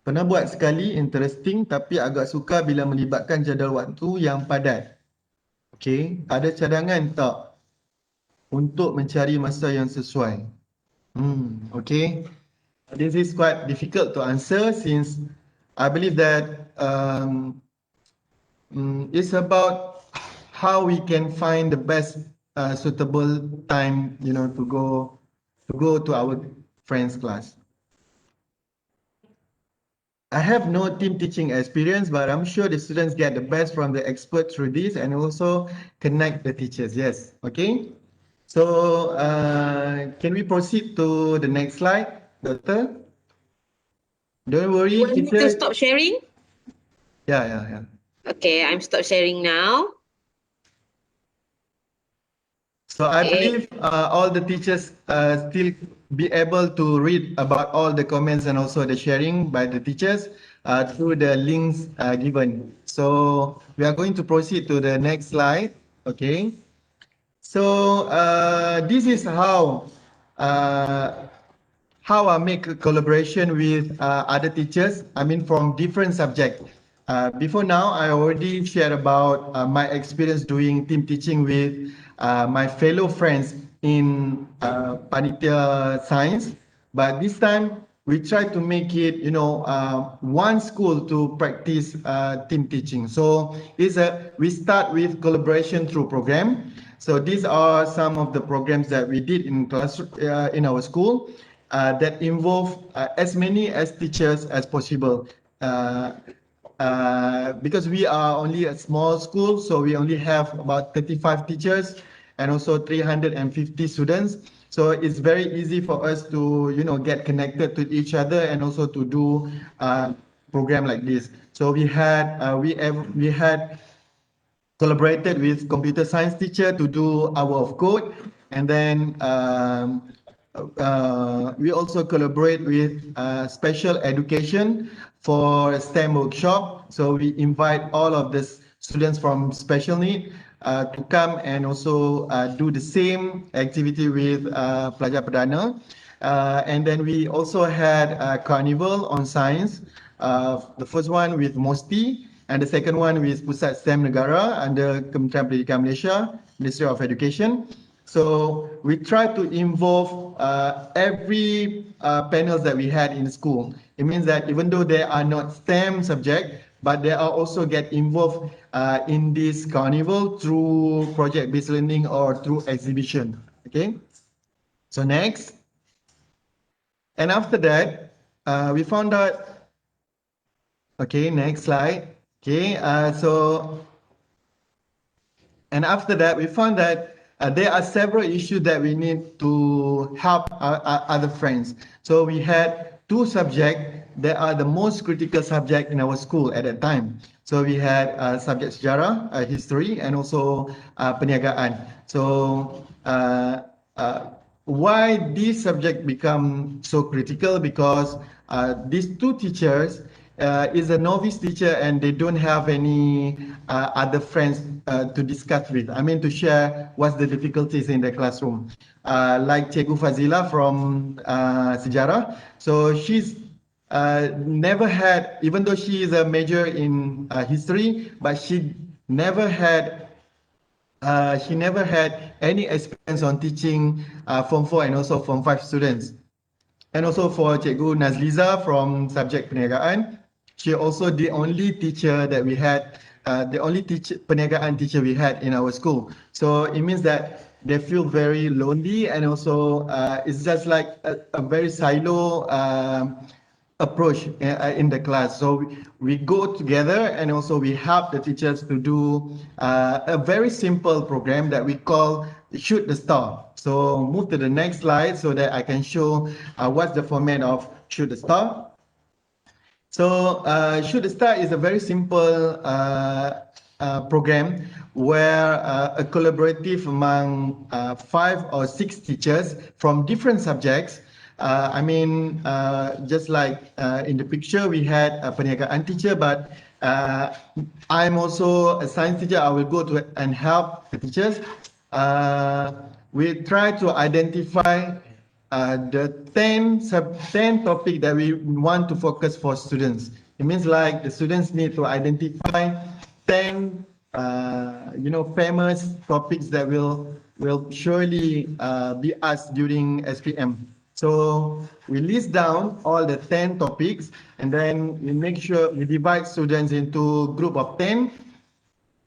Speaker 2: Pernah buat sekali, interesting, tapi agak suka bila melibatkan jadual waktu yang padat. Okay, ada cadangan tak untuk mencari masa yang sesuai? Okay. This is quite difficult to answer since I believe that it's about how we can find the best suitable time, to go to our friends' class. I have no team teaching experience, but I'm sure the students get the best from the expert through this and also connect the teachers. Yes, okay. So can we proceed to the next slide, Doctor? Don't worry,
Speaker 1: You want me to stop sharing?
Speaker 2: Yeah.
Speaker 1: Okay, I'm stop sharing now.
Speaker 2: So I
Speaker 1: Okay.
Speaker 2: believe all the teachers still be able to read about all the comments and also the sharing by the teachers through the links given. So we are going to proceed to the next slide. Okay. So this is how I make a collaboration with other teachers, I mean from different subjects. Before now, I already shared about my experience doing team teaching with my fellow friends in Panitia Science. But this time, we try to make it, one school to practice team teaching. So we start with collaboration through program. So these are some of the programs that we did in class in our school. That involve as many as teachers as possible. Because we are only a small school, so we only have about 35 teachers and also 350 students. So it's very easy for us to, get connected to each other and also to do program like this. So we had collaborated with computer science teacher to do hour of code, and then we also collaborate with special education for STEM workshop. So we invite all of the students from special need to come and also do the same activity with Pelajar Perdana. And then we also had a carnival on science. The first one with MOSTI, and the second one with Pusat STEM Negara under Kementerian Pendidikan Malaysia, Ministry of Education. So we try to involve every panels that we had in school. It means that even though they are not STEM subject, but they are also get involved in this carnival through project-based learning or through exhibition. Okay. So next. And after that, we found out. Okay, next slide. Okay, and after that, we found that there are several issues that we need to help our other friends. So we had 2 subjects that are the most critical subject in our school at that time. So we had subject sejarah, history, and also perniagaan. So why this subject become so critical? Because these 2 teachers is a novice teacher and they don't have any other friends to discuss with. I mean, to share what's the difficulties in the classroom. Like Cikgu Fazila from Sejarah. So she's never had, even though she is a major in history, but she never had any experience on teaching Form 4 and also Form 5 students. And also for Cikgu Nazliza from subject perniagaan, she also the only teacher that we had, the only perniagaan teacher we had in our school. So it means that they feel very lonely, and also it's just like a very silo approach in the class. So we go together and also we help the teachers to do a very simple program that we call Shoot the Star. So move to the next slide so that I can show what's the format of Shoot the Star. So Shoot the Star is a very simple program where a collaborative among 5 or 6 teachers from different subjects. Just like in the picture, we had a perniagaan teacher, but I'm also a science teacher. I will go to and help the teachers. We try to identify the 10 topic that we want to focus for students. It means like the students need to identify 10 famous topics that will surely be asked during SPM. So we list down all the 10 topics and then we make sure we divide students into group of 10.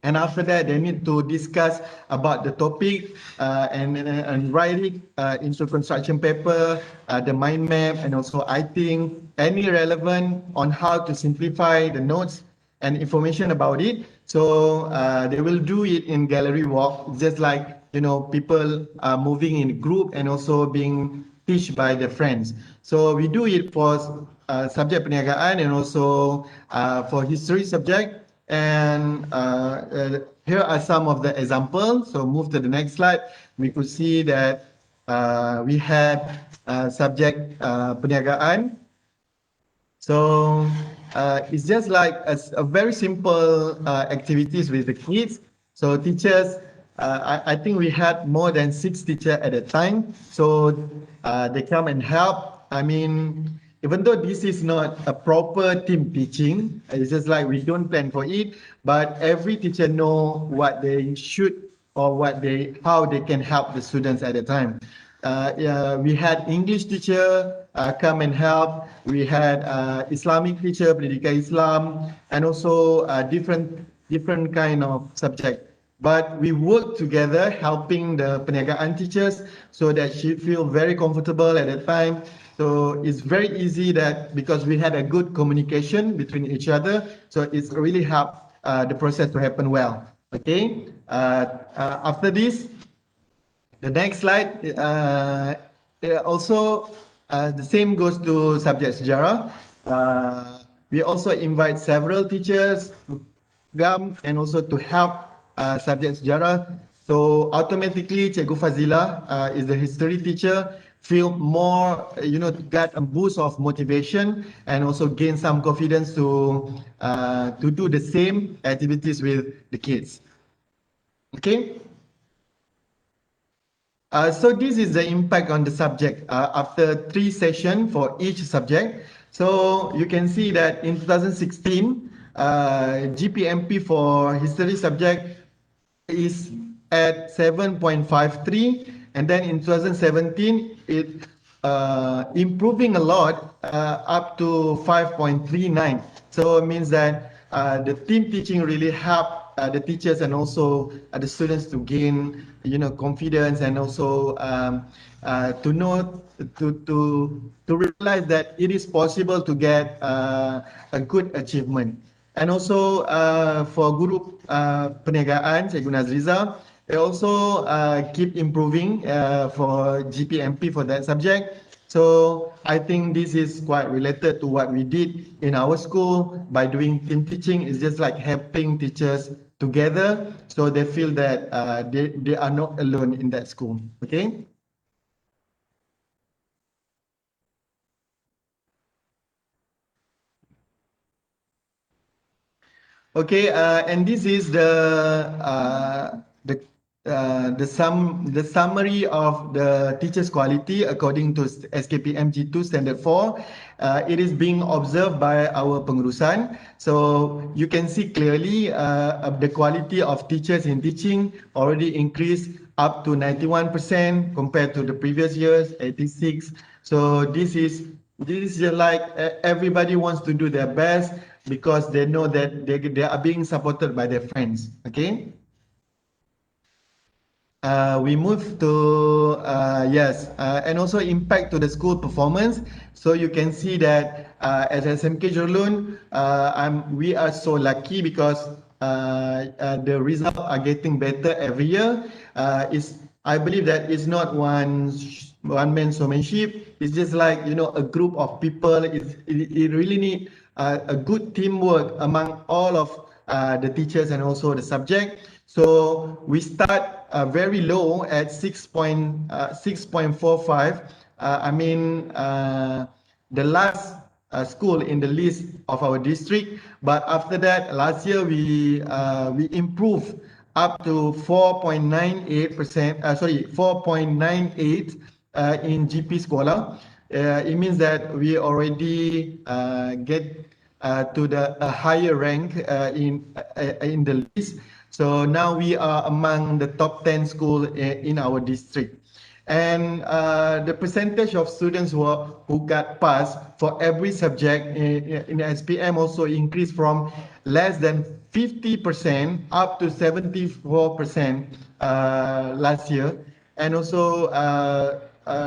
Speaker 2: And after that, they need to discuss about the topic and write it into construction paper, the mind map, and also I think any relevant on how to simplify the notes and information about it. So they will do it in gallery walk, just like people are moving in group and also being taught by their friends. So we do it for subject perniagaan and also for history subject. And here are some of the examples. So move to the next slide. We could see that we had subject perniagaan. So it's just like a very simple activities with the kids. So teachers, I think we had more than 6 teachers at a time. So they come and help. Even though this is not a proper team teaching, it's just like we don't plan for it, but every teacher know what they should or how they can help the students at a time. We had English teacher come and help. We had Islamic teacher, Pendidikan Islam, and also different kind of subject. But we work together helping the perniagaan teachers so that she feel very comfortable at the time. So it's very easy that because we had a good communication between each other, so it's really helped the process to happen well. Okay. After this, the next slide. Also, the same goes to subject sejarah. We also invite several teachers to come and also to help subject sejarah. So automatically, Cikgu Fazila is the history teacher. Feel more, get a boost of motivation and also gain some confidence to do the same activities with the kids. Okay. So this is the impact on the subject after 3 sessions for each subject. So you can see that in 2016, GPMP for history subject is at 7.53, and then in 2017 it improving a lot up to 5.39. So it means that the team teaching really helped the teachers and also the students to gain confidence and also to know to realize that it is possible to get a good achievement. And also for guru perniagaan, Cikgu Nazriza, they also keep improving for GPMP for that subject. So I think this is quite related to what we did in our school by doing team teaching. It's just like helping teachers together so they feel that they are not alone in that school. Okay. Okay, and this is the summary of the teachers' quality according to SKPM G2 Standard 4. It is being observed by our pengurusan. So you can see clearly the quality of teachers in teaching already increased up to 91% compared to the previous years, 86. So this is like everybody wants to do their best because they know that they are being supported by their friends. Okay. we move to yes, and also impact to the school performance. So you can see that as SMK Jorlun, we are so lucky because the results are getting better every year. I believe that it's not one man showmanship. It's just like a group of people. It really need a good teamwork among all of the teachers and also the subject. So we start very low at 6.45. The last school in the list of our district. But after that, last year we improved up to 4.98%. 4.98 in GP Scholar. It means that we already get to the higher rank in the list. So now we are among the top 10 schools in our district. And the percentage of students who got passed for every subject in SPM also increased from less than 50% up to 74% last year. And also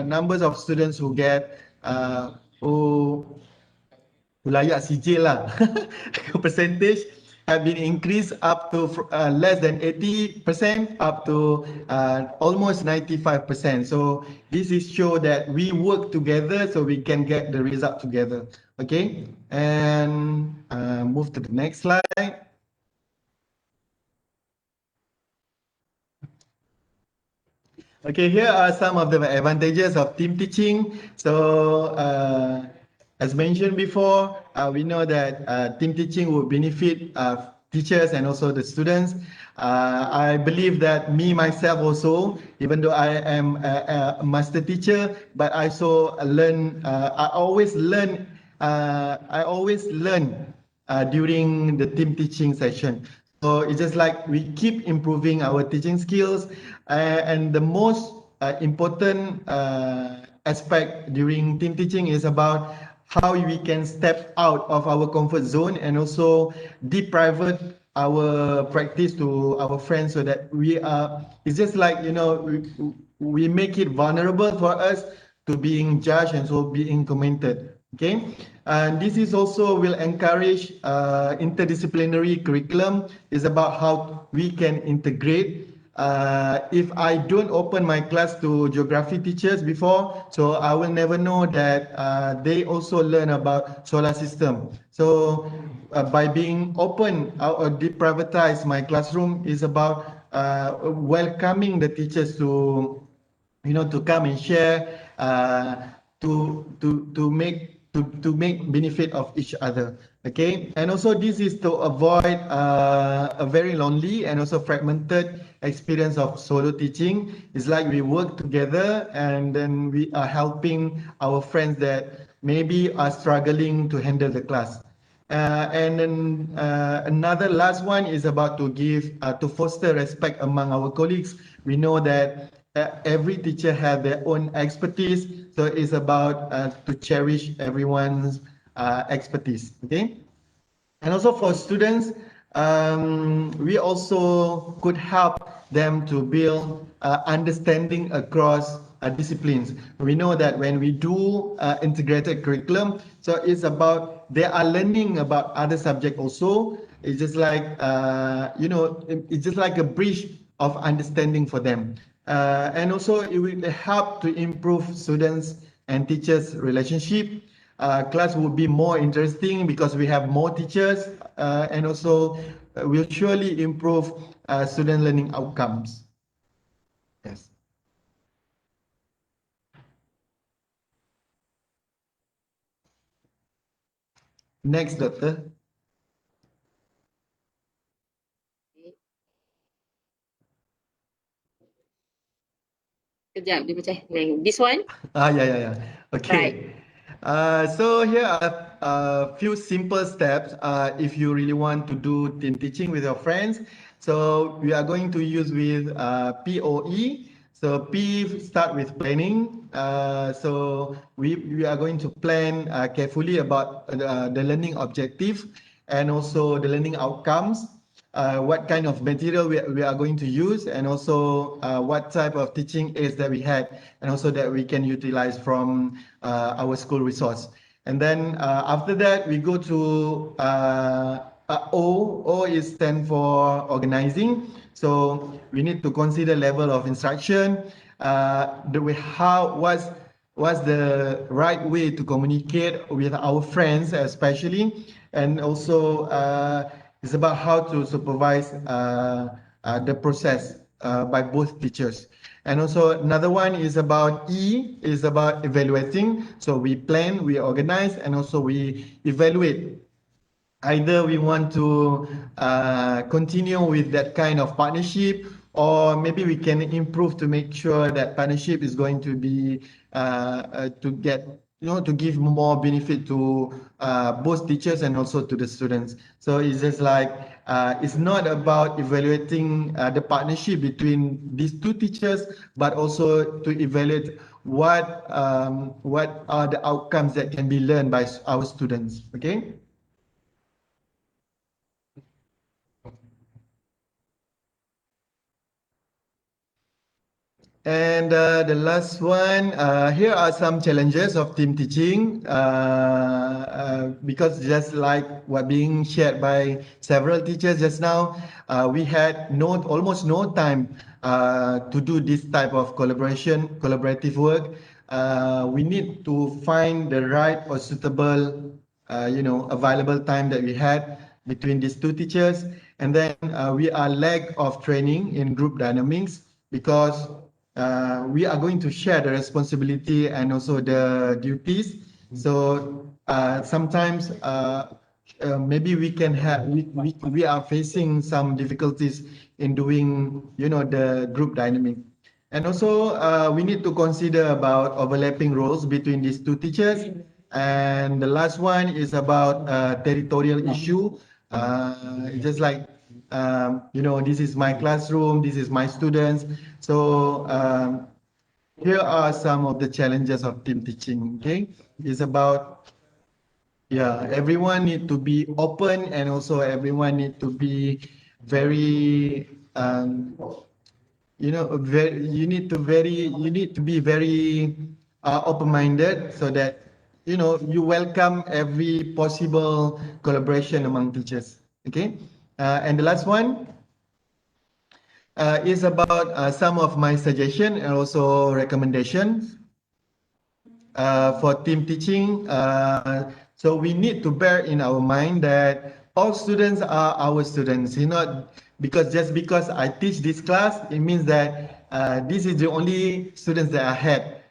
Speaker 2: numbers of students who get who layak sijil lah. Percentage have been increased up to less than 80% up to almost 95%. So this is show that we work together so we can get the result together. Okay, and move to the next slide. Okay, here are some of the advantages of team teaching. So, as mentioned before, we know that team teaching will benefit teachers and also the students. I believe that me myself also, even though I am a master teacher, but I also learn. I always learn. During the team teaching session. So it's just like we keep improving our teaching skills, and the most important aspect during team teaching is about how we can step out of our comfort zone and also deprivate our practice to our friends so that it's just like we make it vulnerable for us to being judged and so being commented. Okay, and this is also will encourage interdisciplinary curriculum. Is about how we can integrate. If I don't open my class to geography teachers before, so I will never know that they also learn about solar system. So by being open or deprivatize my classroom is about welcoming the teachers to come and share to make benefit of each other. Okay, and also this is to avoid a very lonely and also fragmented experience of solo teaching. It's like we work together and then we are helping our friends that maybe are struggling to handle the class. And then another last one is about to foster respect among our colleagues. We know that every teacher has their own expertise, so it's about to cherish everyone's expertise. Okay, and also for students, we also could help them to build understanding across disciplines. We know that when we do integrated curriculum, so it's about they are learning about other subjects also. It's just like it's just like a bridge of understanding for them, and also it will help to improve students and teachers relationship. Class will be more interesting because we have more teachers, and also will surely improve student learning outcomes. Yes. Next, Doctor.
Speaker 1: Kejap, dia pecah. This one?
Speaker 2: Yeah. Okay.
Speaker 1: Right.
Speaker 2: So here are a few simple steps if you really want to do team teaching with your friends. So we are going to use with POE. So P start with planning. So we are going to plan carefully about the learning objective and also the learning outcomes. what kind of material we are going to use, and also what type of teaching aids that we had, and also that we can utilize from our school resource. And then after that, we go to O. O is stand for organizing. So we need to consider level of instruction, the way what's the right way to communicate with our friends, especially, and also it's about how to supervise the process by both teachers. And also another one is about E, is about evaluating. So we plan, we organize, and also we evaluate. Either we want to continue with that kind of partnership, or maybe we can improve to make sure that partnership is going to be to get, to give more benefit to both teachers and also to the students. So it's just like it's not about evaluating the partnership between these two teachers, but also to evaluate what are the outcomes that can be learned by our students. Okay. And the last one, here are some challenges of team teaching, because just like what being shared by several teachers just now, we had almost no time to do this type of collaborative work. We need to find the right or suitable, available time that we had between these two teachers. And then we are lack of training in group dynamics, because we are going to share the responsibility and also the duties. So sometimes maybe we can have we are facing some difficulties in doing the group dynamic. And also we need to consider about overlapping roles between these two teachers. And the last one is about territorial issue. Just like this is my classroom, this is my students. So here are some of the challenges of team teaching. Okay, it's about, yeah, everyone need to be open, and also everyone need to be very you need to be very open-minded, so that you welcome every possible collaboration among teachers. Okay, and the last one is about some of my suggestion and also recommendations for team teaching. So we need to bear in our mind that all students are our students. Just because I teach this class, it means that this is the only students that I had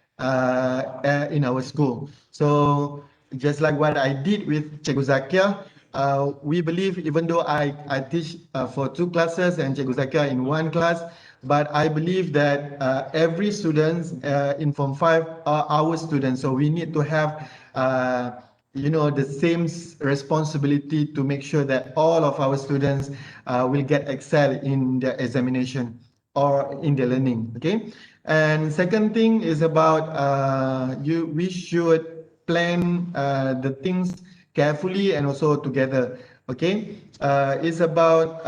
Speaker 2: in our school. So just like what I did with Cikgu Zakia, we believe, even though I teach for 2 classes and Cikgu Zakia in 1 class, but I believe that every student in Form 5 are our students. So we need to have the same responsibility to make sure that all of our students will get excel in their examination or in their learning. Okay. And second thing is about we should plan the things carefully and also together. Okay. It's about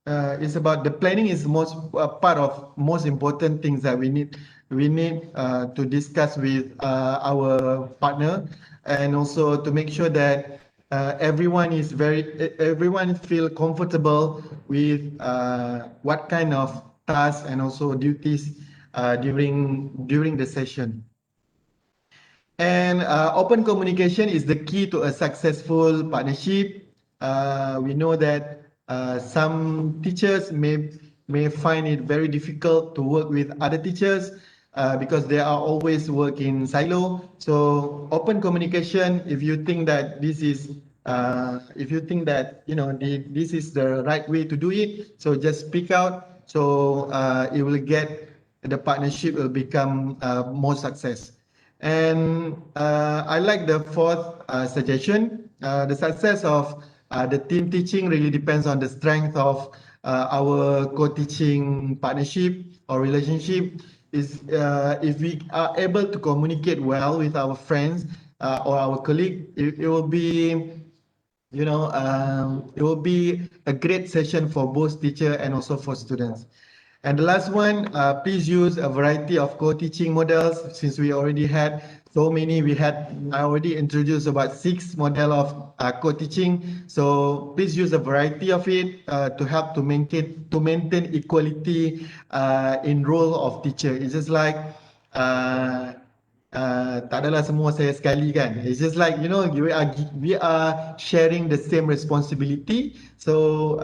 Speaker 2: the planning is most part of most important things that we need to discuss with our partner, and also to make sure that everyone feel comfortable with what kind of tasks and also duties during the session. And open communication is the key to a successful partnership. We know that some teachers may find it very difficult to work with other teachers because they are always work in silo. So open communication, if you think that this is this is the right way to do it, so just speak out. So the partnership will become more success. And I like the fourth suggestion. The success of the team teaching really depends on the strength of our co-teaching partnership or relationship. If we are able to communicate well with our friends or our colleague, it will be it will be a great session for both teacher and also for students. And the last one, please use a variety of co-teaching models. Since we already had so many, I already introduced about 6 model of co-teaching. So please use a variety of it to help to maintain equality in role of teacher. It's just like tak adalah semua saya sekali kan. It's just like we are sharing the same responsibility. So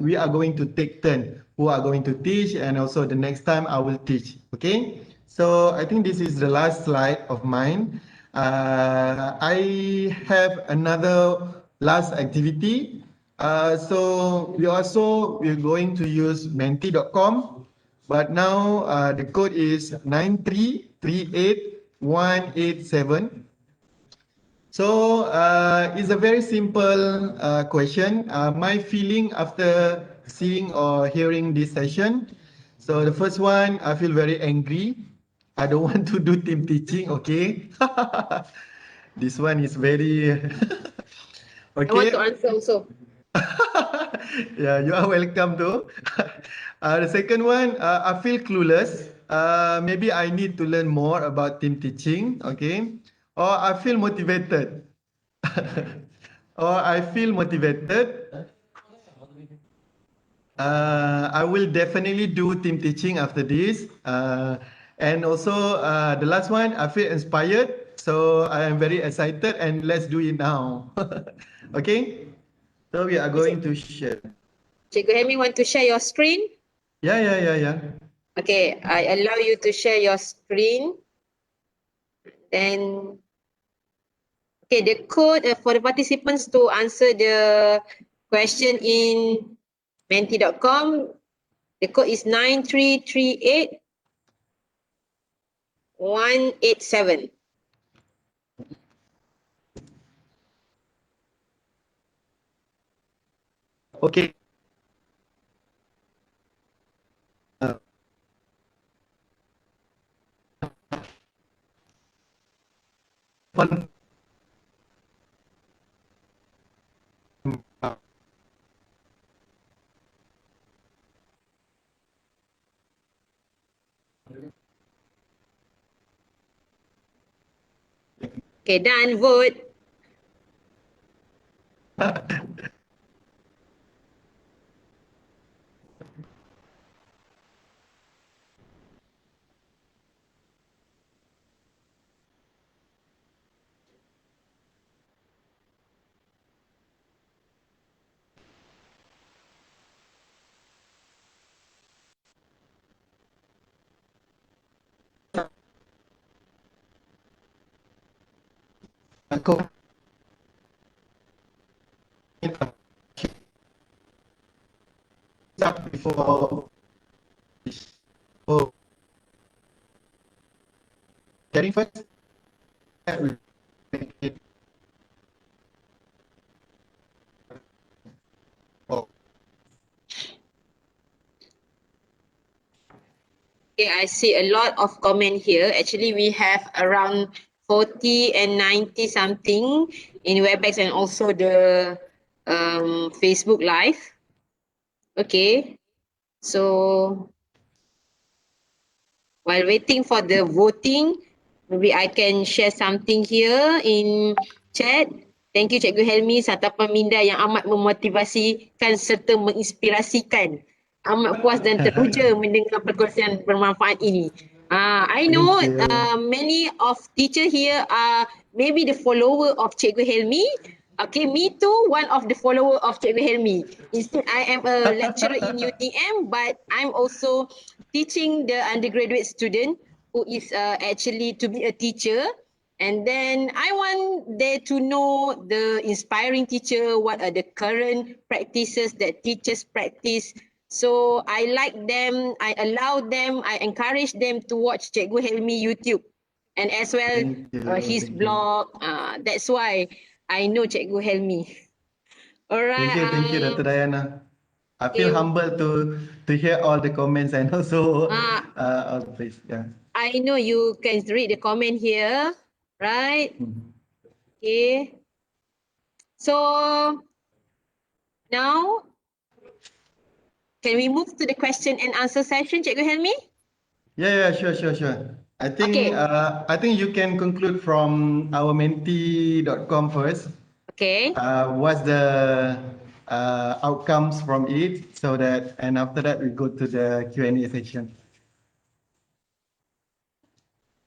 Speaker 2: we are going to take turn who are going to teach, and also the next time I will teach. Okay. So I think this is the last slide of mine. I have another last activity. So we're going to use menti.com. But now the code is 9338187. So it's a very simple question. My feeling after seeing or hearing this session. So the first one, I feel very angry. I don't want to do team teaching. Okay. This one is very
Speaker 1: I want to
Speaker 2: okay.
Speaker 1: answer also.
Speaker 2: Yeah, you are welcome to. The second one, I feel clueless. Maybe I need to learn more about team teaching. Okay. Or I feel motivated. Or I feel motivated. I will definitely do team teaching after this. And also the last one, I feel inspired. So I am very excited and let's do it now. Okay. So we are going to share.
Speaker 1: Cikgu Helmi want to share your screen?
Speaker 2: Yeah.
Speaker 1: Okay, I allow you to share your screen. Then, okay, the code for the participants to answer the question in menti.com, the code is 9338187.
Speaker 2: Okay. Fun.
Speaker 1: Okay, done, vote.
Speaker 2: Aku before this. Oh, getting first. Oh,
Speaker 1: Okay, I see a lot of comment here. Actually, we have around 40 and 90 something in WebEx and also the Facebook Live. Okay, so while waiting for the voting, maybe I can share something here in chat. Thank you Cikgu Helmi, Satapan Minda yang amat memotivasikan serta menginspirasikan. Amat puas dan teruja mendengar perkongsian bermanfaat ini. I know
Speaker 2: thank you.
Speaker 1: many of teacher here are maybe the follower of Cikgu Helmi. Okay, me too, one of the follower of Cikgu Helmi. Instead, I am a lecturer in UTM, but I'm also teaching the undergraduate student who is actually to be a teacher. And then I want they to know the inspiring teacher, what are the current practices that teachers practice. So I like them, I allow them, I encourage them to watch Cikgu Helmi YouTube and as well
Speaker 2: Thank you.
Speaker 1: his
Speaker 2: Thank you.
Speaker 1: blog. That's why I know Cikgu Helmi. Alright.
Speaker 2: Thank you, Dr. Diana. I feel
Speaker 1: Okay.
Speaker 2: humbled to hear all the comments and also
Speaker 1: Uh,
Speaker 2: all the place. Yeah.
Speaker 1: I know you can read the comment here, right? Okay. So now, can we move to the question and answer session, Cikgu Helmi?
Speaker 2: Yeah, sure.
Speaker 1: Okay.
Speaker 2: I think you can conclude from our mentee.com first.
Speaker 1: Okay.
Speaker 2: What's the outcomes from it, so that, and after that we go to the Q&A section.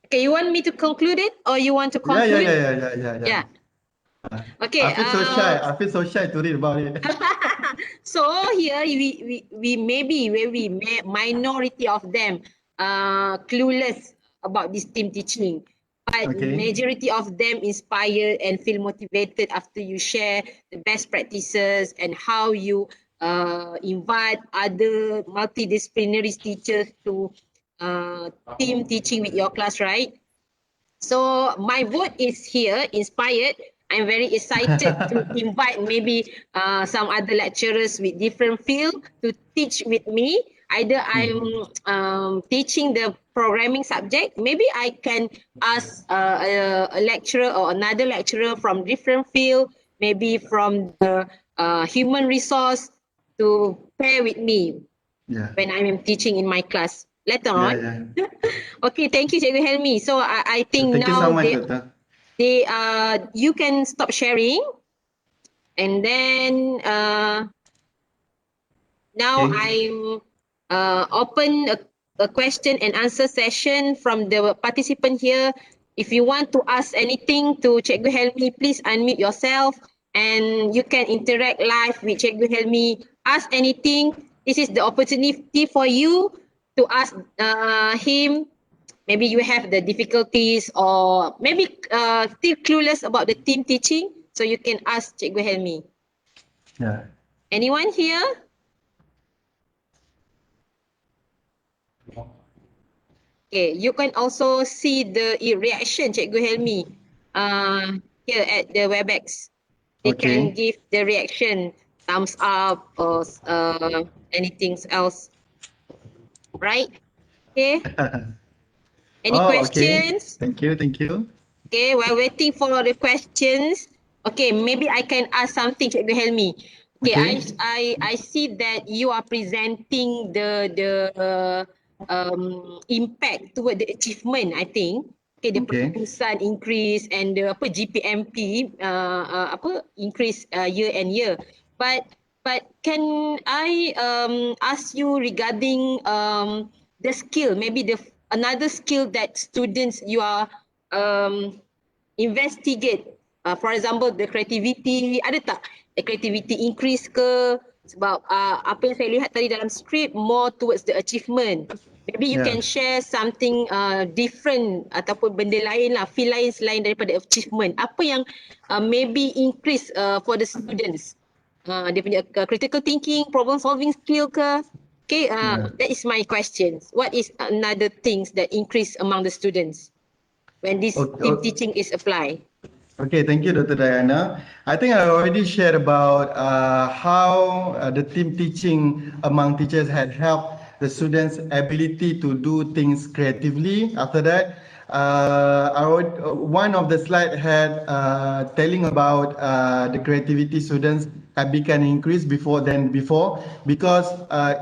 Speaker 1: Okay, you want me to conclude it or you want to
Speaker 2: Yeah.
Speaker 1: conclude?
Speaker 2: Yeah.
Speaker 1: Yeah. Okay.
Speaker 2: I feel so shy. I feel so shy to read about it.
Speaker 1: So here we maybe minority of them clueless about this team teaching, but
Speaker 2: Okay.
Speaker 1: majority of them inspired and feel motivated after you share the best practices and how you invite other multidisciplinary teachers to team teaching with your class, right? So my vote is here, inspired. I'm very excited to invite maybe some other lecturers with different field to teach with me. Either I'm teaching the programming subject, maybe I can ask a lecturer or another lecturer from different field, maybe from the human resource to pair with me
Speaker 2: Yeah.
Speaker 1: when I'm teaching in my class later on.
Speaker 2: Yeah.
Speaker 1: Okay, thank you, Cikgu Helmi. So I think
Speaker 2: Thank you so
Speaker 1: now
Speaker 2: much, Doctor.
Speaker 1: you can stop sharing, and then now
Speaker 2: Okay.
Speaker 1: I'm open a question and answer session from the participant here. If you want to ask anything to Cikgu Helmi, please unmute yourself and you can interact live with Cikgu Helmi. Ask anything. This is the opportunity for you to ask him. Maybe you have the difficulties or maybe still clueless about the team teaching. So you can ask Cikgu Helmi.
Speaker 2: Yeah.
Speaker 1: Anyone here? Okay, you can also see the reaction Cikgu Helmi here at the WebEx. They can
Speaker 2: Okay.
Speaker 1: give the reaction, thumbs up or anything else, right? Okay, any
Speaker 2: Oh, okay.
Speaker 1: questions?
Speaker 2: Thank you.
Speaker 1: Okay, while waiting for the questions, okay, maybe I can ask something, Cikgu Helmi. Okay,
Speaker 2: Okay.
Speaker 1: I see that you are presenting the impact toward the achievement, I think. Okay, the
Speaker 2: Okay.
Speaker 1: pertubusan increase and the apa GPMP apa increase year and year. But can I ask you regarding the skill, maybe the another skill that students you are investigate, for example the creativity, ada tak the creativity increase ke, sebab apa yang saya lihat tadi dalam script more towards the achievement. Maybe you
Speaker 2: Yeah.
Speaker 1: can share something different ataupun benda lain lah, feel lain selain daripada achievement. Apa yang maybe increase for the students, dia punya critical thinking, problem solving skill ke. Okay,
Speaker 2: Yeah.
Speaker 1: that is my question. What is another things that increase among the students when this team
Speaker 2: Okay.
Speaker 1: teaching is applied?
Speaker 2: Okay, thank you, Dr. Diana. I think I already shared about how the team teaching among teachers had helped the students' ability to do things creatively. After that, one of the slide had telling about the creativity students have become increased before, because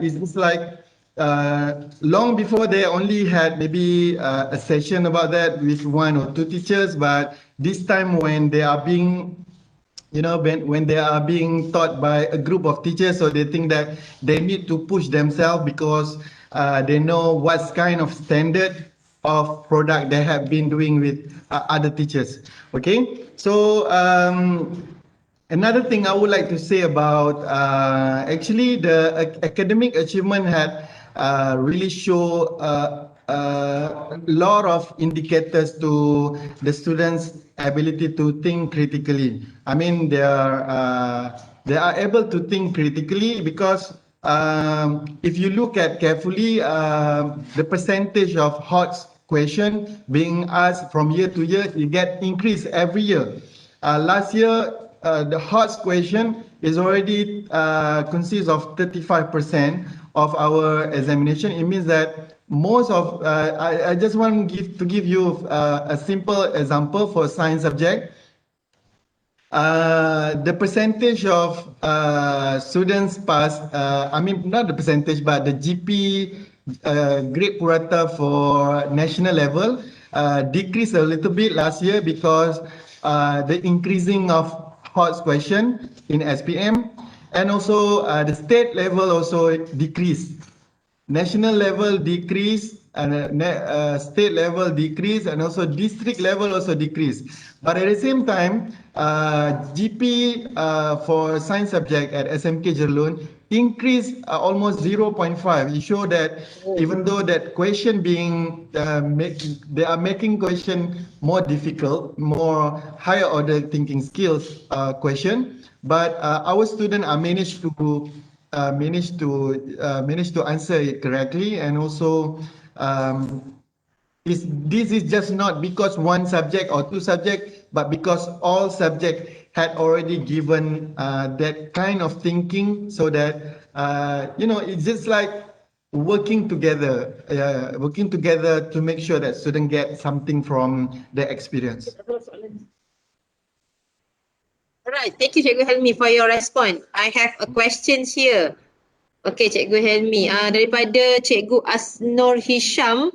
Speaker 2: it's like long before they only had maybe a session about that with one or two teachers, but this time when they are being, when they are being taught by a group of teachers, so they think that they need to push themselves because they know what's kind of standard of product they have been doing with other teachers. Okay, so another thing I would like to say about actually the academic achievement had really show a lot of indicators to the students' ability to think critically. I mean, they are able to think critically because if you look at carefully the percentage of hot question being asked from year to year, it get increased every year. Last year, the hot question is already consists of 35% of our examination. It means that most of I just want to give you a simple example for science subject. The percentage of students pass, I mean, not the percentage, but the GP grade purata for national level decreased a little bit last year because the increasing of HOTS question in SPM, and also the state level also decreased. National level decrease, and state level decrease, and also district level also decrease. But at the same time, GP for science subject at SMK Jerlun increased almost 0.5. It showed that even though that question being they are making question more difficult, more higher order thinking skills question, but our students are managed to answer it correctly, and also this is just not because one subject or two subject, but because all subject had already given that kind of thinking, so that it's just like working together to make sure that students get something from the experience.
Speaker 1: Alright, thank you Cikgu Helmi for your response. I have a questions here. Okay, Cikgu Helmi. Daripada Cikgu Asnur Hisham.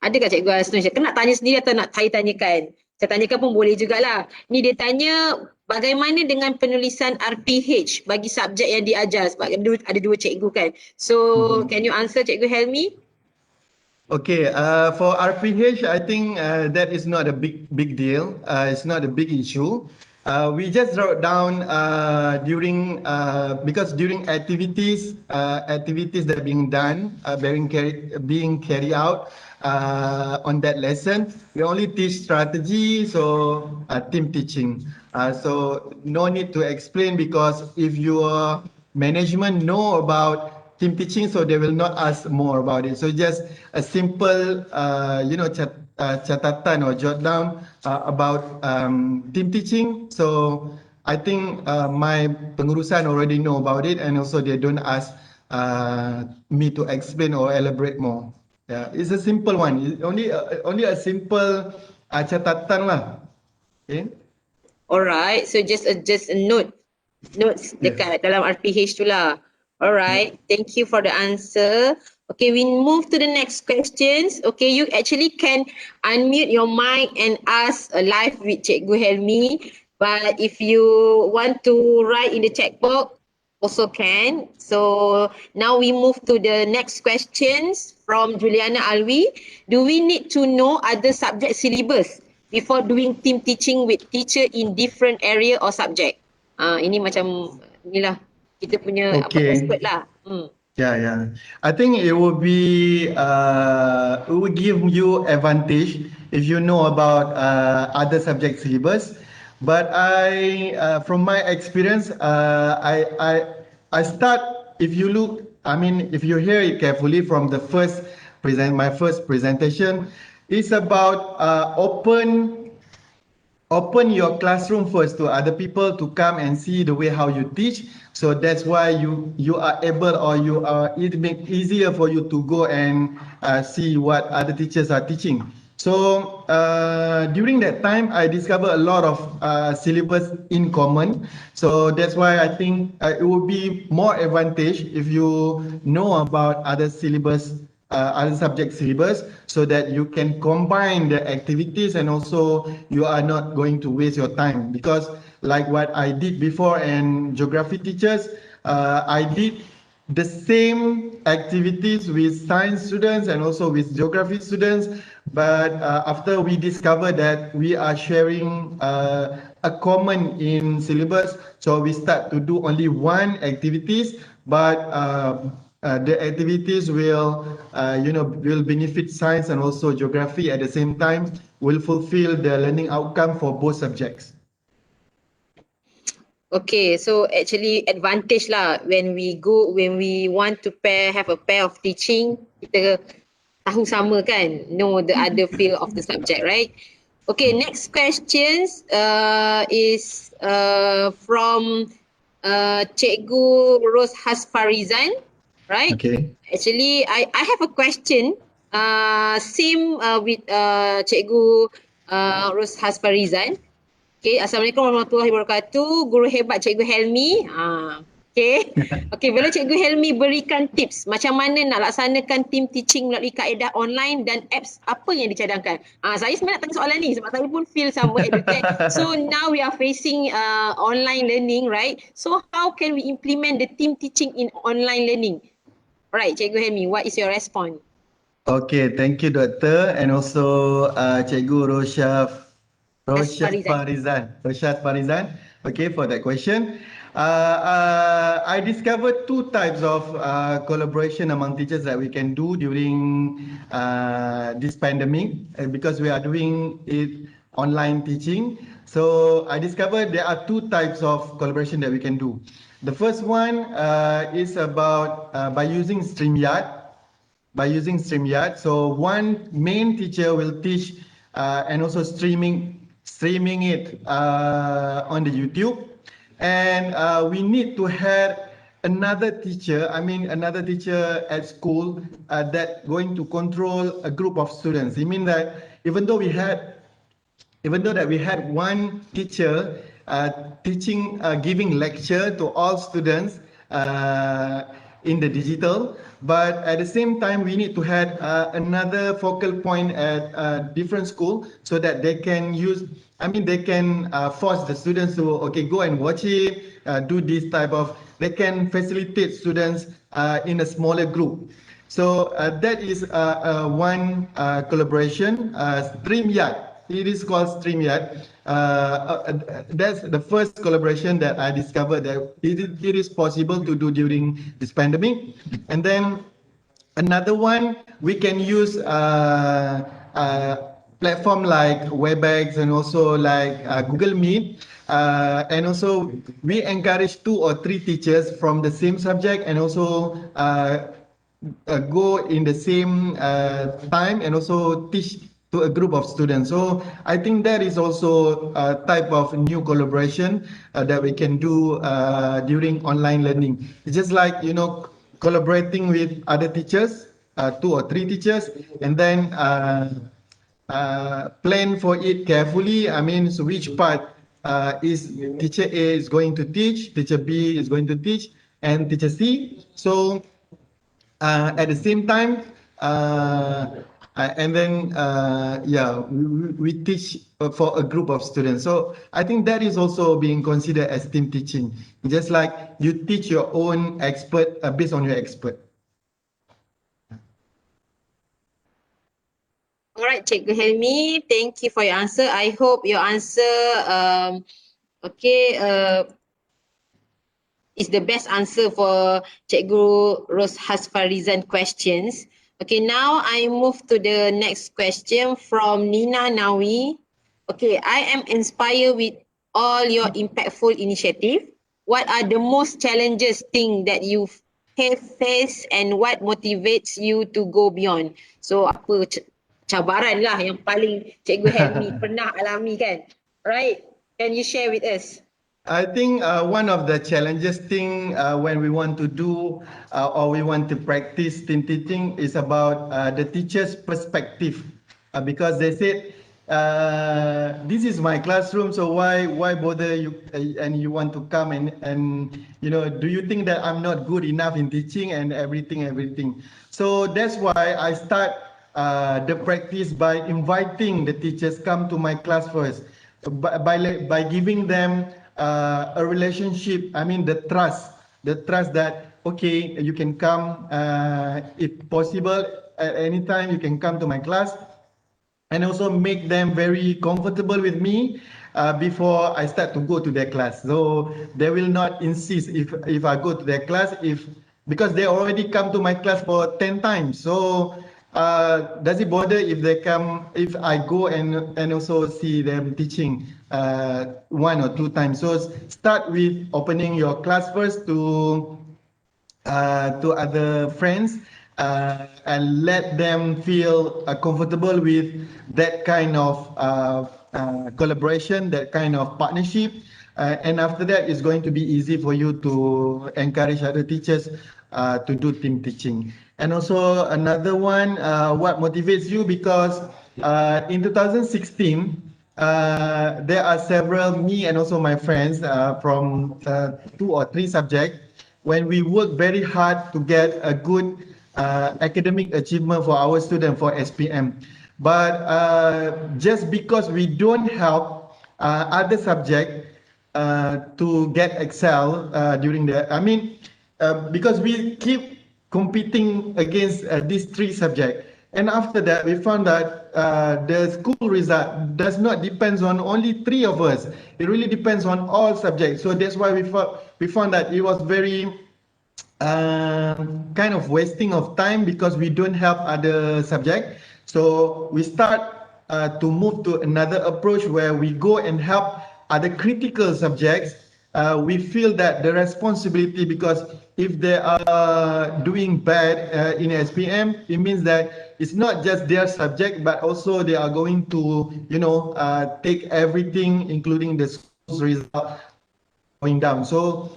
Speaker 1: Adakah Cikgu Asnur Hisham? Kena nak tanya sendiri atau nak saya tanyakan? Saya tanyakan pun boleh jugalah. Ni dia tanya bagaimana dengan penulisan RPH bagi subjek yang diajar? Sebab ada dua cikgu kan. So, can you answer Cikgu Helmi?
Speaker 2: Okay, for RPH, I think that is not a big deal. It's not a big issue. We just wrote down because during activities that are being done, being carried out on that lesson, we only teach strategy, so team teaching. So no need to explain, because if your management know about team teaching, so they will not ask more about it. So just a simple, catatan or jot down about team teaching. So I think my pengurusan already know about it, and also they don't ask me to explain or elaborate more. Yeah, it's a simple one. It's only a simple catatan lah. Okay.
Speaker 1: Alright, so just a notes dekat dalam RPH tu lah. Alright, thank you for the answer. Okay, we move to the next questions. Okay, you actually can unmute your mic and ask live with Cikgu Helmi. But if you want to write in the chat box, also can. So now we move to the next questions from Juliana Alwi. Do we need to know other subject syllabus before doing team teaching with teacher in different area or subject? Ini macam inilah kita punya expert lah.
Speaker 2: Yeah. I think it will give you advantage if you know about other subject syllabus. But from my experience, I start. If you hear it carefully from my first presentation, it's about open your classroom first to other people to come and see the way how you teach. So that's why you are able, or it makes easier for you to go and see what other teachers are teaching. So during that time, I discovered a lot of syllabus in common. So that's why I think it would be more advantage if you know about other syllabus, other subject syllabus, so that you can combine the activities, and also you are not going to waste your time. Because like what I did before, and geography teachers, I did the same activities with science students and also with geography students, but after we discovered that we are sharing a common in syllabus, so we start to do only one activities, but the activities will benefit science and also geography at the same time, will fulfill the learning outcome for both subjects.
Speaker 1: Okay, so actually advantage lah when we want to have a pair of teaching, kita tahu sama kan, know the other field of the subject, right? Okay, next questions is from Cikgu Ros Hasparizan, right?
Speaker 2: Okay.
Speaker 1: Actually, I have a question, same with Cikgu Ros Hasparizan. Okay, Assalamualaikum warahmatullahi wabarakatuh. Guru hebat Cikgu Helmi. Okay. Okay, boleh Cikgu Helmi berikan tips macam mana nak laksanakan team teaching melalui kaedah online dan apps apa yang dicadangkan? Saya sebenarnya nak tanya soalan ni sebab saya pun feel sama edutech. So now we are facing online learning, right? So how can we implement the team teaching in online learning? Right, Cikgu Helmi, what is your response?
Speaker 2: Okay, thank you, Doctor, and also Cikgu Rosyad Farizan, okay, for that question. I discovered two types of collaboration among teachers that we can do during this pandemic because we are doing it online teaching. So I discovered there are two types of collaboration that we can do. The first one is about by using StreamYard. So one main teacher will teach and also streaming it on the YouTube, and we need to have another teacher. Another teacher at school that going to control a group of students. It means that even though that we had one teacher giving lecture to all students in the digital, but at the same time we need to have another focal point at different school so that they can force the students to go and watch it, do this type of, they can facilitate students in a smaller group. So that is one collaboration, StreamYard. It is called StreamYard. That's the first collaboration that I discovered that it is possible to do during this pandemic. And then another one, we can use platform like WebEx and also like Google Meet. And also we encourage 2 or 3 teachers from the same subject and also go in the same time and also teach to a group of students. So I think that is also a type of new collaboration that we can do during online learning. It's just like, collaborating with other teachers, 2 or 3 teachers, and then plan for it carefully. So which part is teacher A is going to teach, teacher B is going to teach, and teacher C. So at the same time, and then we teach for a group of students. So I think that is also being considered as team teaching, just like you teach your own expert based on your expert.
Speaker 1: All right, Cikgu Helmi, thank you for your answer. I hope your answer is the best answer for Cikgu Ros Hasfarizan questions. Okay, now I move to the next question from Nina Nawi. Okay, I am inspired with all your impactful initiative. What are the most challenges thing that you have faced and what motivates you to go beyond? So apa cabaran lah yang paling Cikgu Helmi pernah alami kan? Right? Can you share with us?
Speaker 2: I think one of the challenges thing when we want to do or we want to practice team teaching is about the teacher's perspective, because they said this is my classroom, so why bother you and you want to come and do you think that I'm not good enough in teaching and everything. So that's why I start the practice by inviting the teachers come to my class first, by giving them a relationship. The trust that okay, you can come if possible at any time, you can come to my class, and also make them very comfortable with me before I start to go to their class. So they will not insist if I go to their class, because they already come to my class for 10 times. So does it bother if I go and also see them teaching 1 or 2 times? So start with opening your class first to other friends and let them feel comfortable with that kind of collaboration, that kind of partnership. And after that, it's going to be easy for you to encourage other teachers to do team teaching. And also another one, what motivates you, because in 2016, there are several, me and also my friends from 2 or 3 subjects, when we work very hard to get a good academic achievement for our student for SPM. But just because we don't help other subject to get excel during the, because we keep competing against these 3 subjects. And after that, we found that the school result does not depend on only 3 of us. It really depends on all subjects. So that's why we found that it was very kind of wasting of time because we don't have other subject. So we start to move to another approach where we go and help other critical subjects. We feel that the responsibility, because if they are doing bad in SPM, it means that it's not just their subject, but also they are going to, take everything, including the school's result, going down. So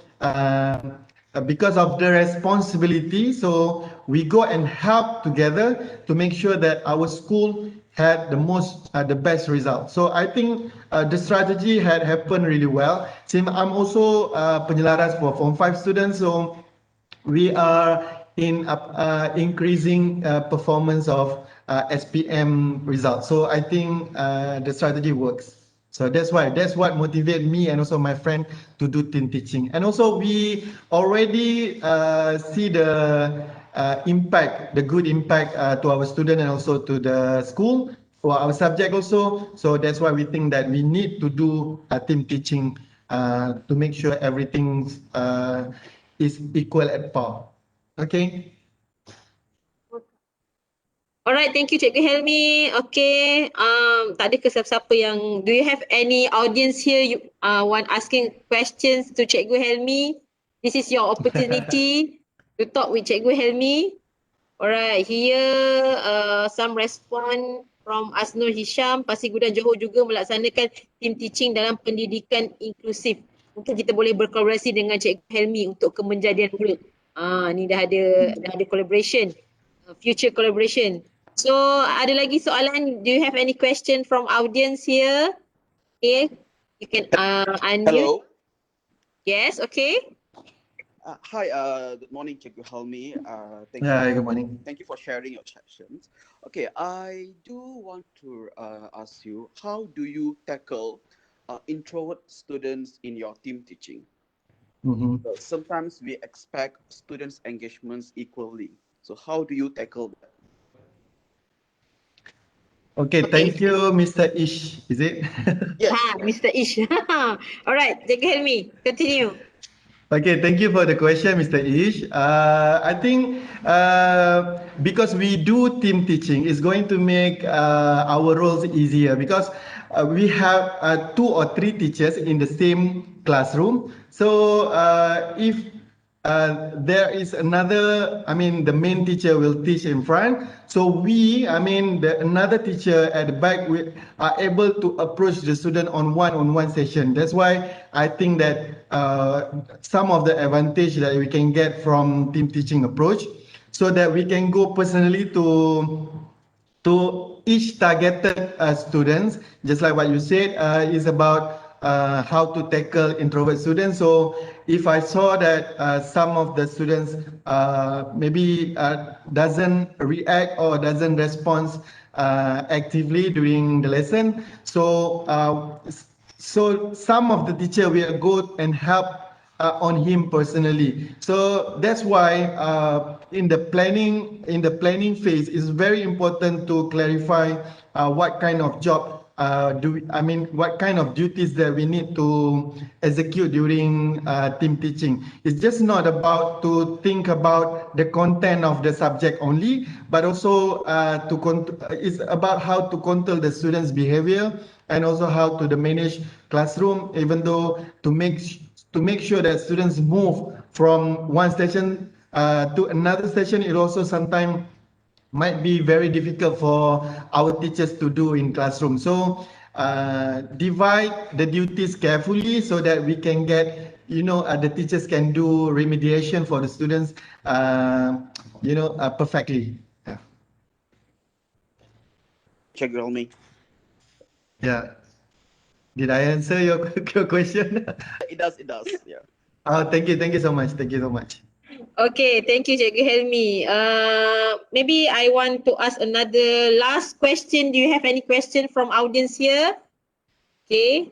Speaker 2: because of the responsibility, so we go and help together to make sure that our school had the best result. So I think the strategy had happened really well. Since I'm also penyelaras for Form 5 students, so we are in increasing performance of SPM results. So I think the strategy works. So that's what motivated me and also my friend to do team teaching. And also we already see the impact, the good impact to our student and also to the school for our subject also. So that's why we think that we need to do team teaching to make sure everything is equal at par. Okay.
Speaker 1: Alright, thank you Cikgu Helmi. Okay, tak ada ke siapa-siapa yang, do you have any audience here you want asking questions to Cikgu Helmi? This is your opportunity to talk with Cikgu Helmi. Alright, here some response from Asnur Hisham. Pasir Gudang Johor juga melaksanakan team teaching dalam pendidikan inklusif. Mungkin kita boleh berkolaborasi dengan Cikgu Helmi untuk kemenjadian murid. Ni dah ada collaboration, future collaboration. So ada lagi soalan? Do you have any question from audience here? Okay, you can unmute.
Speaker 4: Hello.
Speaker 1: Yes, okay.
Speaker 4: Hi, good morning, Cikgu Helmi.
Speaker 2: Good morning.
Speaker 4: Thank you for sharing your sessions. Okay, I do want to ask you, how do you tackle introvert students in your team teaching? Sometimes we expect students' engagements equally. So how do you tackle that?
Speaker 2: Okay, thank you, Mr. Ish. Is it?
Speaker 4: Yes.
Speaker 1: Mr. Ish. Alright, Cikgu Helmi, continue.
Speaker 2: Okay, thank you for the question, Mr. Ish. I think because we do team teaching, it's going to make our roles easier because we have 2 or 3 teachers in the same classroom. So if there is another, the main teacher will teach in front. So another teacher at the back, we are able to approach the student on one-on-one session. That's why I think that some of the advantage that we can get from team teaching approach, so that we can go personally to each targeted students, just like what you said, is about how to tackle introvert students. So if I saw that some of the students maybe doesn't react or doesn't respond actively during the lesson, so some of the teacher will go and help on him personally. So that's why in the planning phase, it's very important to clarify what kind of job what kind of duties that we need to execute during team teaching. It's just not about to think about the content of the subject only, but also it's about how to control the students' behavior and also how to manage classroom, even though to make sure that students move from one station to another station. It also sometimes might be very difficult for our teachers to do in classroom. So divide the duties carefully so that we can get, the teachers can do remediation for the students, perfectly.
Speaker 4: Cikgu Helmi.
Speaker 2: Yeah. Did I answer your, your question?
Speaker 4: It does. It does. Yeah.
Speaker 2: Oh, thank you so much. Thank you so much.
Speaker 1: Okay, thank you, Cikgu Helmi. Maybe I want to ask another last question. Do you have any question from audience here? Okay.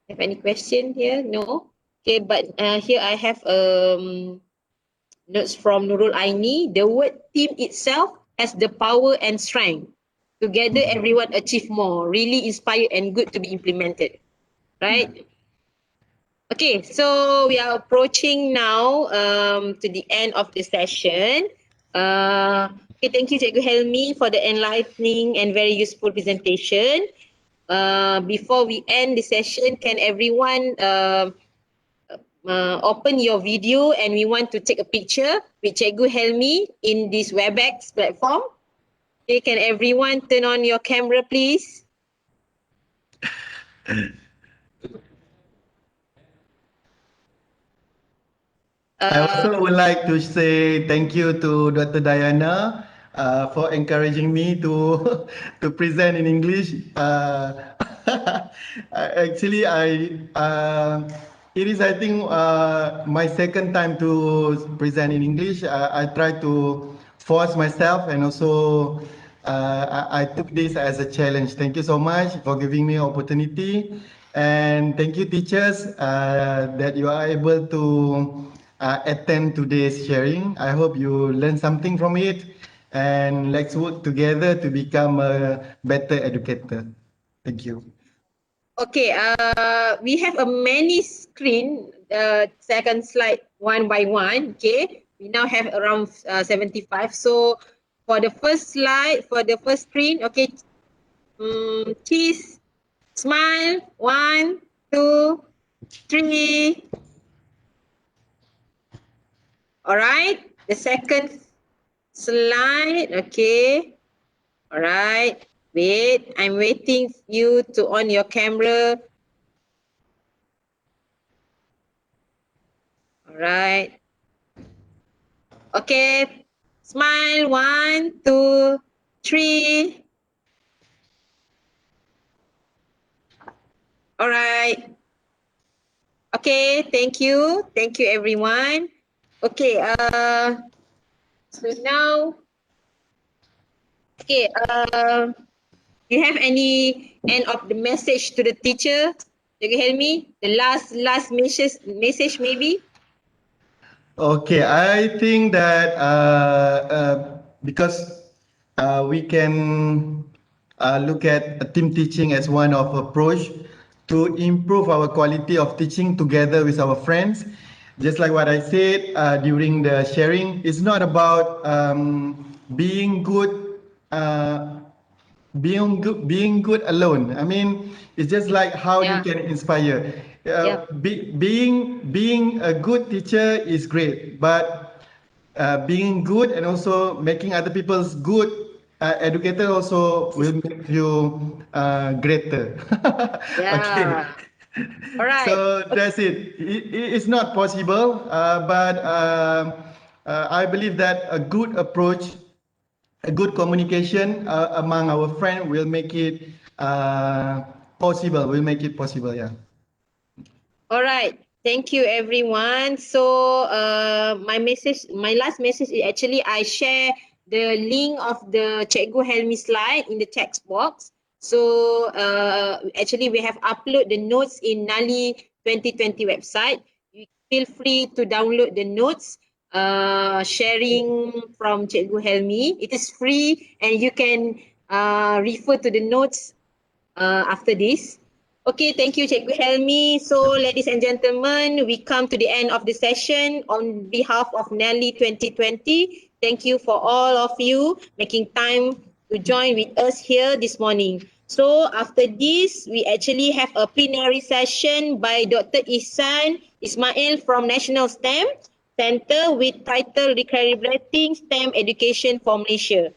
Speaker 1: Have any question here? No. Okay, but here I have notes from Nurul Aini. The word team itself has the power and strength. Together, everyone achieve more. Really inspired and good to be implemented. Right? Okay, so we are approaching now to the end of the session. Okay, thank you, Cikgu Helmi, for the enlightening and very useful presentation. Before we end the session, can everyone open your video and we want to take a picture with Cikgu Helmi in this WebEx platform? Okay, can everyone turn on your camera, please?
Speaker 2: I also would like to say thank you to Dr. Diana for encouraging me to to present in English. Actually, it is I think my second time to present in English. I try to force myself and also I took this as a challenge. Thank you so much for giving me opportunity, and thank you teachers that you are able to attend today's sharing. I hope you learn something from it, and let's work together to become a better educator. Thank you.
Speaker 1: Okay, we have a many screen. Second slide one by one. Okay, we now have around 75. So for the first slide, for the first screen, okay, cheese, smile, 1, 2, 3. All right, the second slide, okay. All right, wait, I'm waiting you to on your camera. All right. Okay. Smile. 1, 2, 3. All right. Okay. Thank you. Thank you, everyone. Okay. So now, okay. Do you have any end of the message to the teacher? Can you help me? The last message maybe.
Speaker 2: Okay, I think that because we can look at team teaching as one of approach to improve our quality of teaching together with our friends. Just like what I said during the sharing, it's not about being good. Being good alone. I mean, it's just like how you
Speaker 1: Yeah.
Speaker 2: can inspire.
Speaker 1: Yeah.
Speaker 2: Being a good teacher is great, but being good and also making other people's good educator also will make you greater. Okay.
Speaker 1: Yeah. All right.
Speaker 2: So
Speaker 1: Okay.
Speaker 2: that's it. It's not possible, but I believe that a good approach, a good communication among our friends will make it possible. Will make it possible. Yeah.
Speaker 1: All right. Thank you, everyone. So, my last message is actually I share the link of the Cikgu Helmi slide in the text box. So, actually, we have upload the notes in NALI 2020 website. You feel free to download the notes, sharing from Cikgu Helmi. It is free, and you can refer to the notes after this. Okay, thank you, Cikgu Helmi. So, ladies and gentlemen, we come to the end of the session. On behalf of NALI 2020, thank you for all of you making time to join with us here this morning. So, after this, we actually have a plenary session by Dr. Ihsan Ismail from National STEM Center with title Recalibrating STEM Education for Malaysia.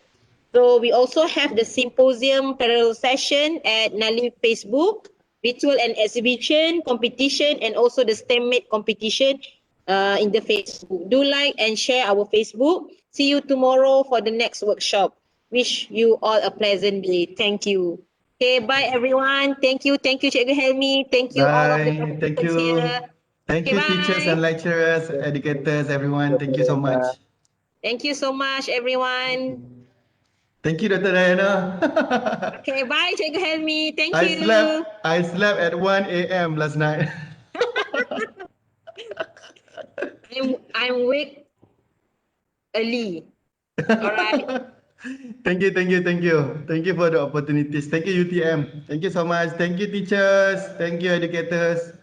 Speaker 1: So we also have the symposium parallel session at NALI Facebook, virtual and exhibition competition, and also the STEMmate competition in the Facebook. Do like and share our Facebook. See you tomorrow for the next workshop. Wish you all a pleasant day. Thank you. Okay, bye everyone. Thank you, Cikgu Helmi. Thank you all of the
Speaker 2: Bye. Thank
Speaker 1: participants here.
Speaker 2: you. Thank
Speaker 1: Okay,
Speaker 2: you, teachers
Speaker 1: bye.
Speaker 2: and lecturers, educators, everyone. Thank you so much.
Speaker 1: Thank you so much, everyone.
Speaker 2: Thank you, Dr. Diana.
Speaker 1: Okay, bye, Cikgu Helmi. Thank you.
Speaker 2: I slept at 1 a.m. last night.
Speaker 1: I'm awake early. All right.
Speaker 2: Thank you, thank you, thank you. Thank you for the opportunities. Thank you, UTM. Thank you so much. Thank you, teachers. Thank you, educators.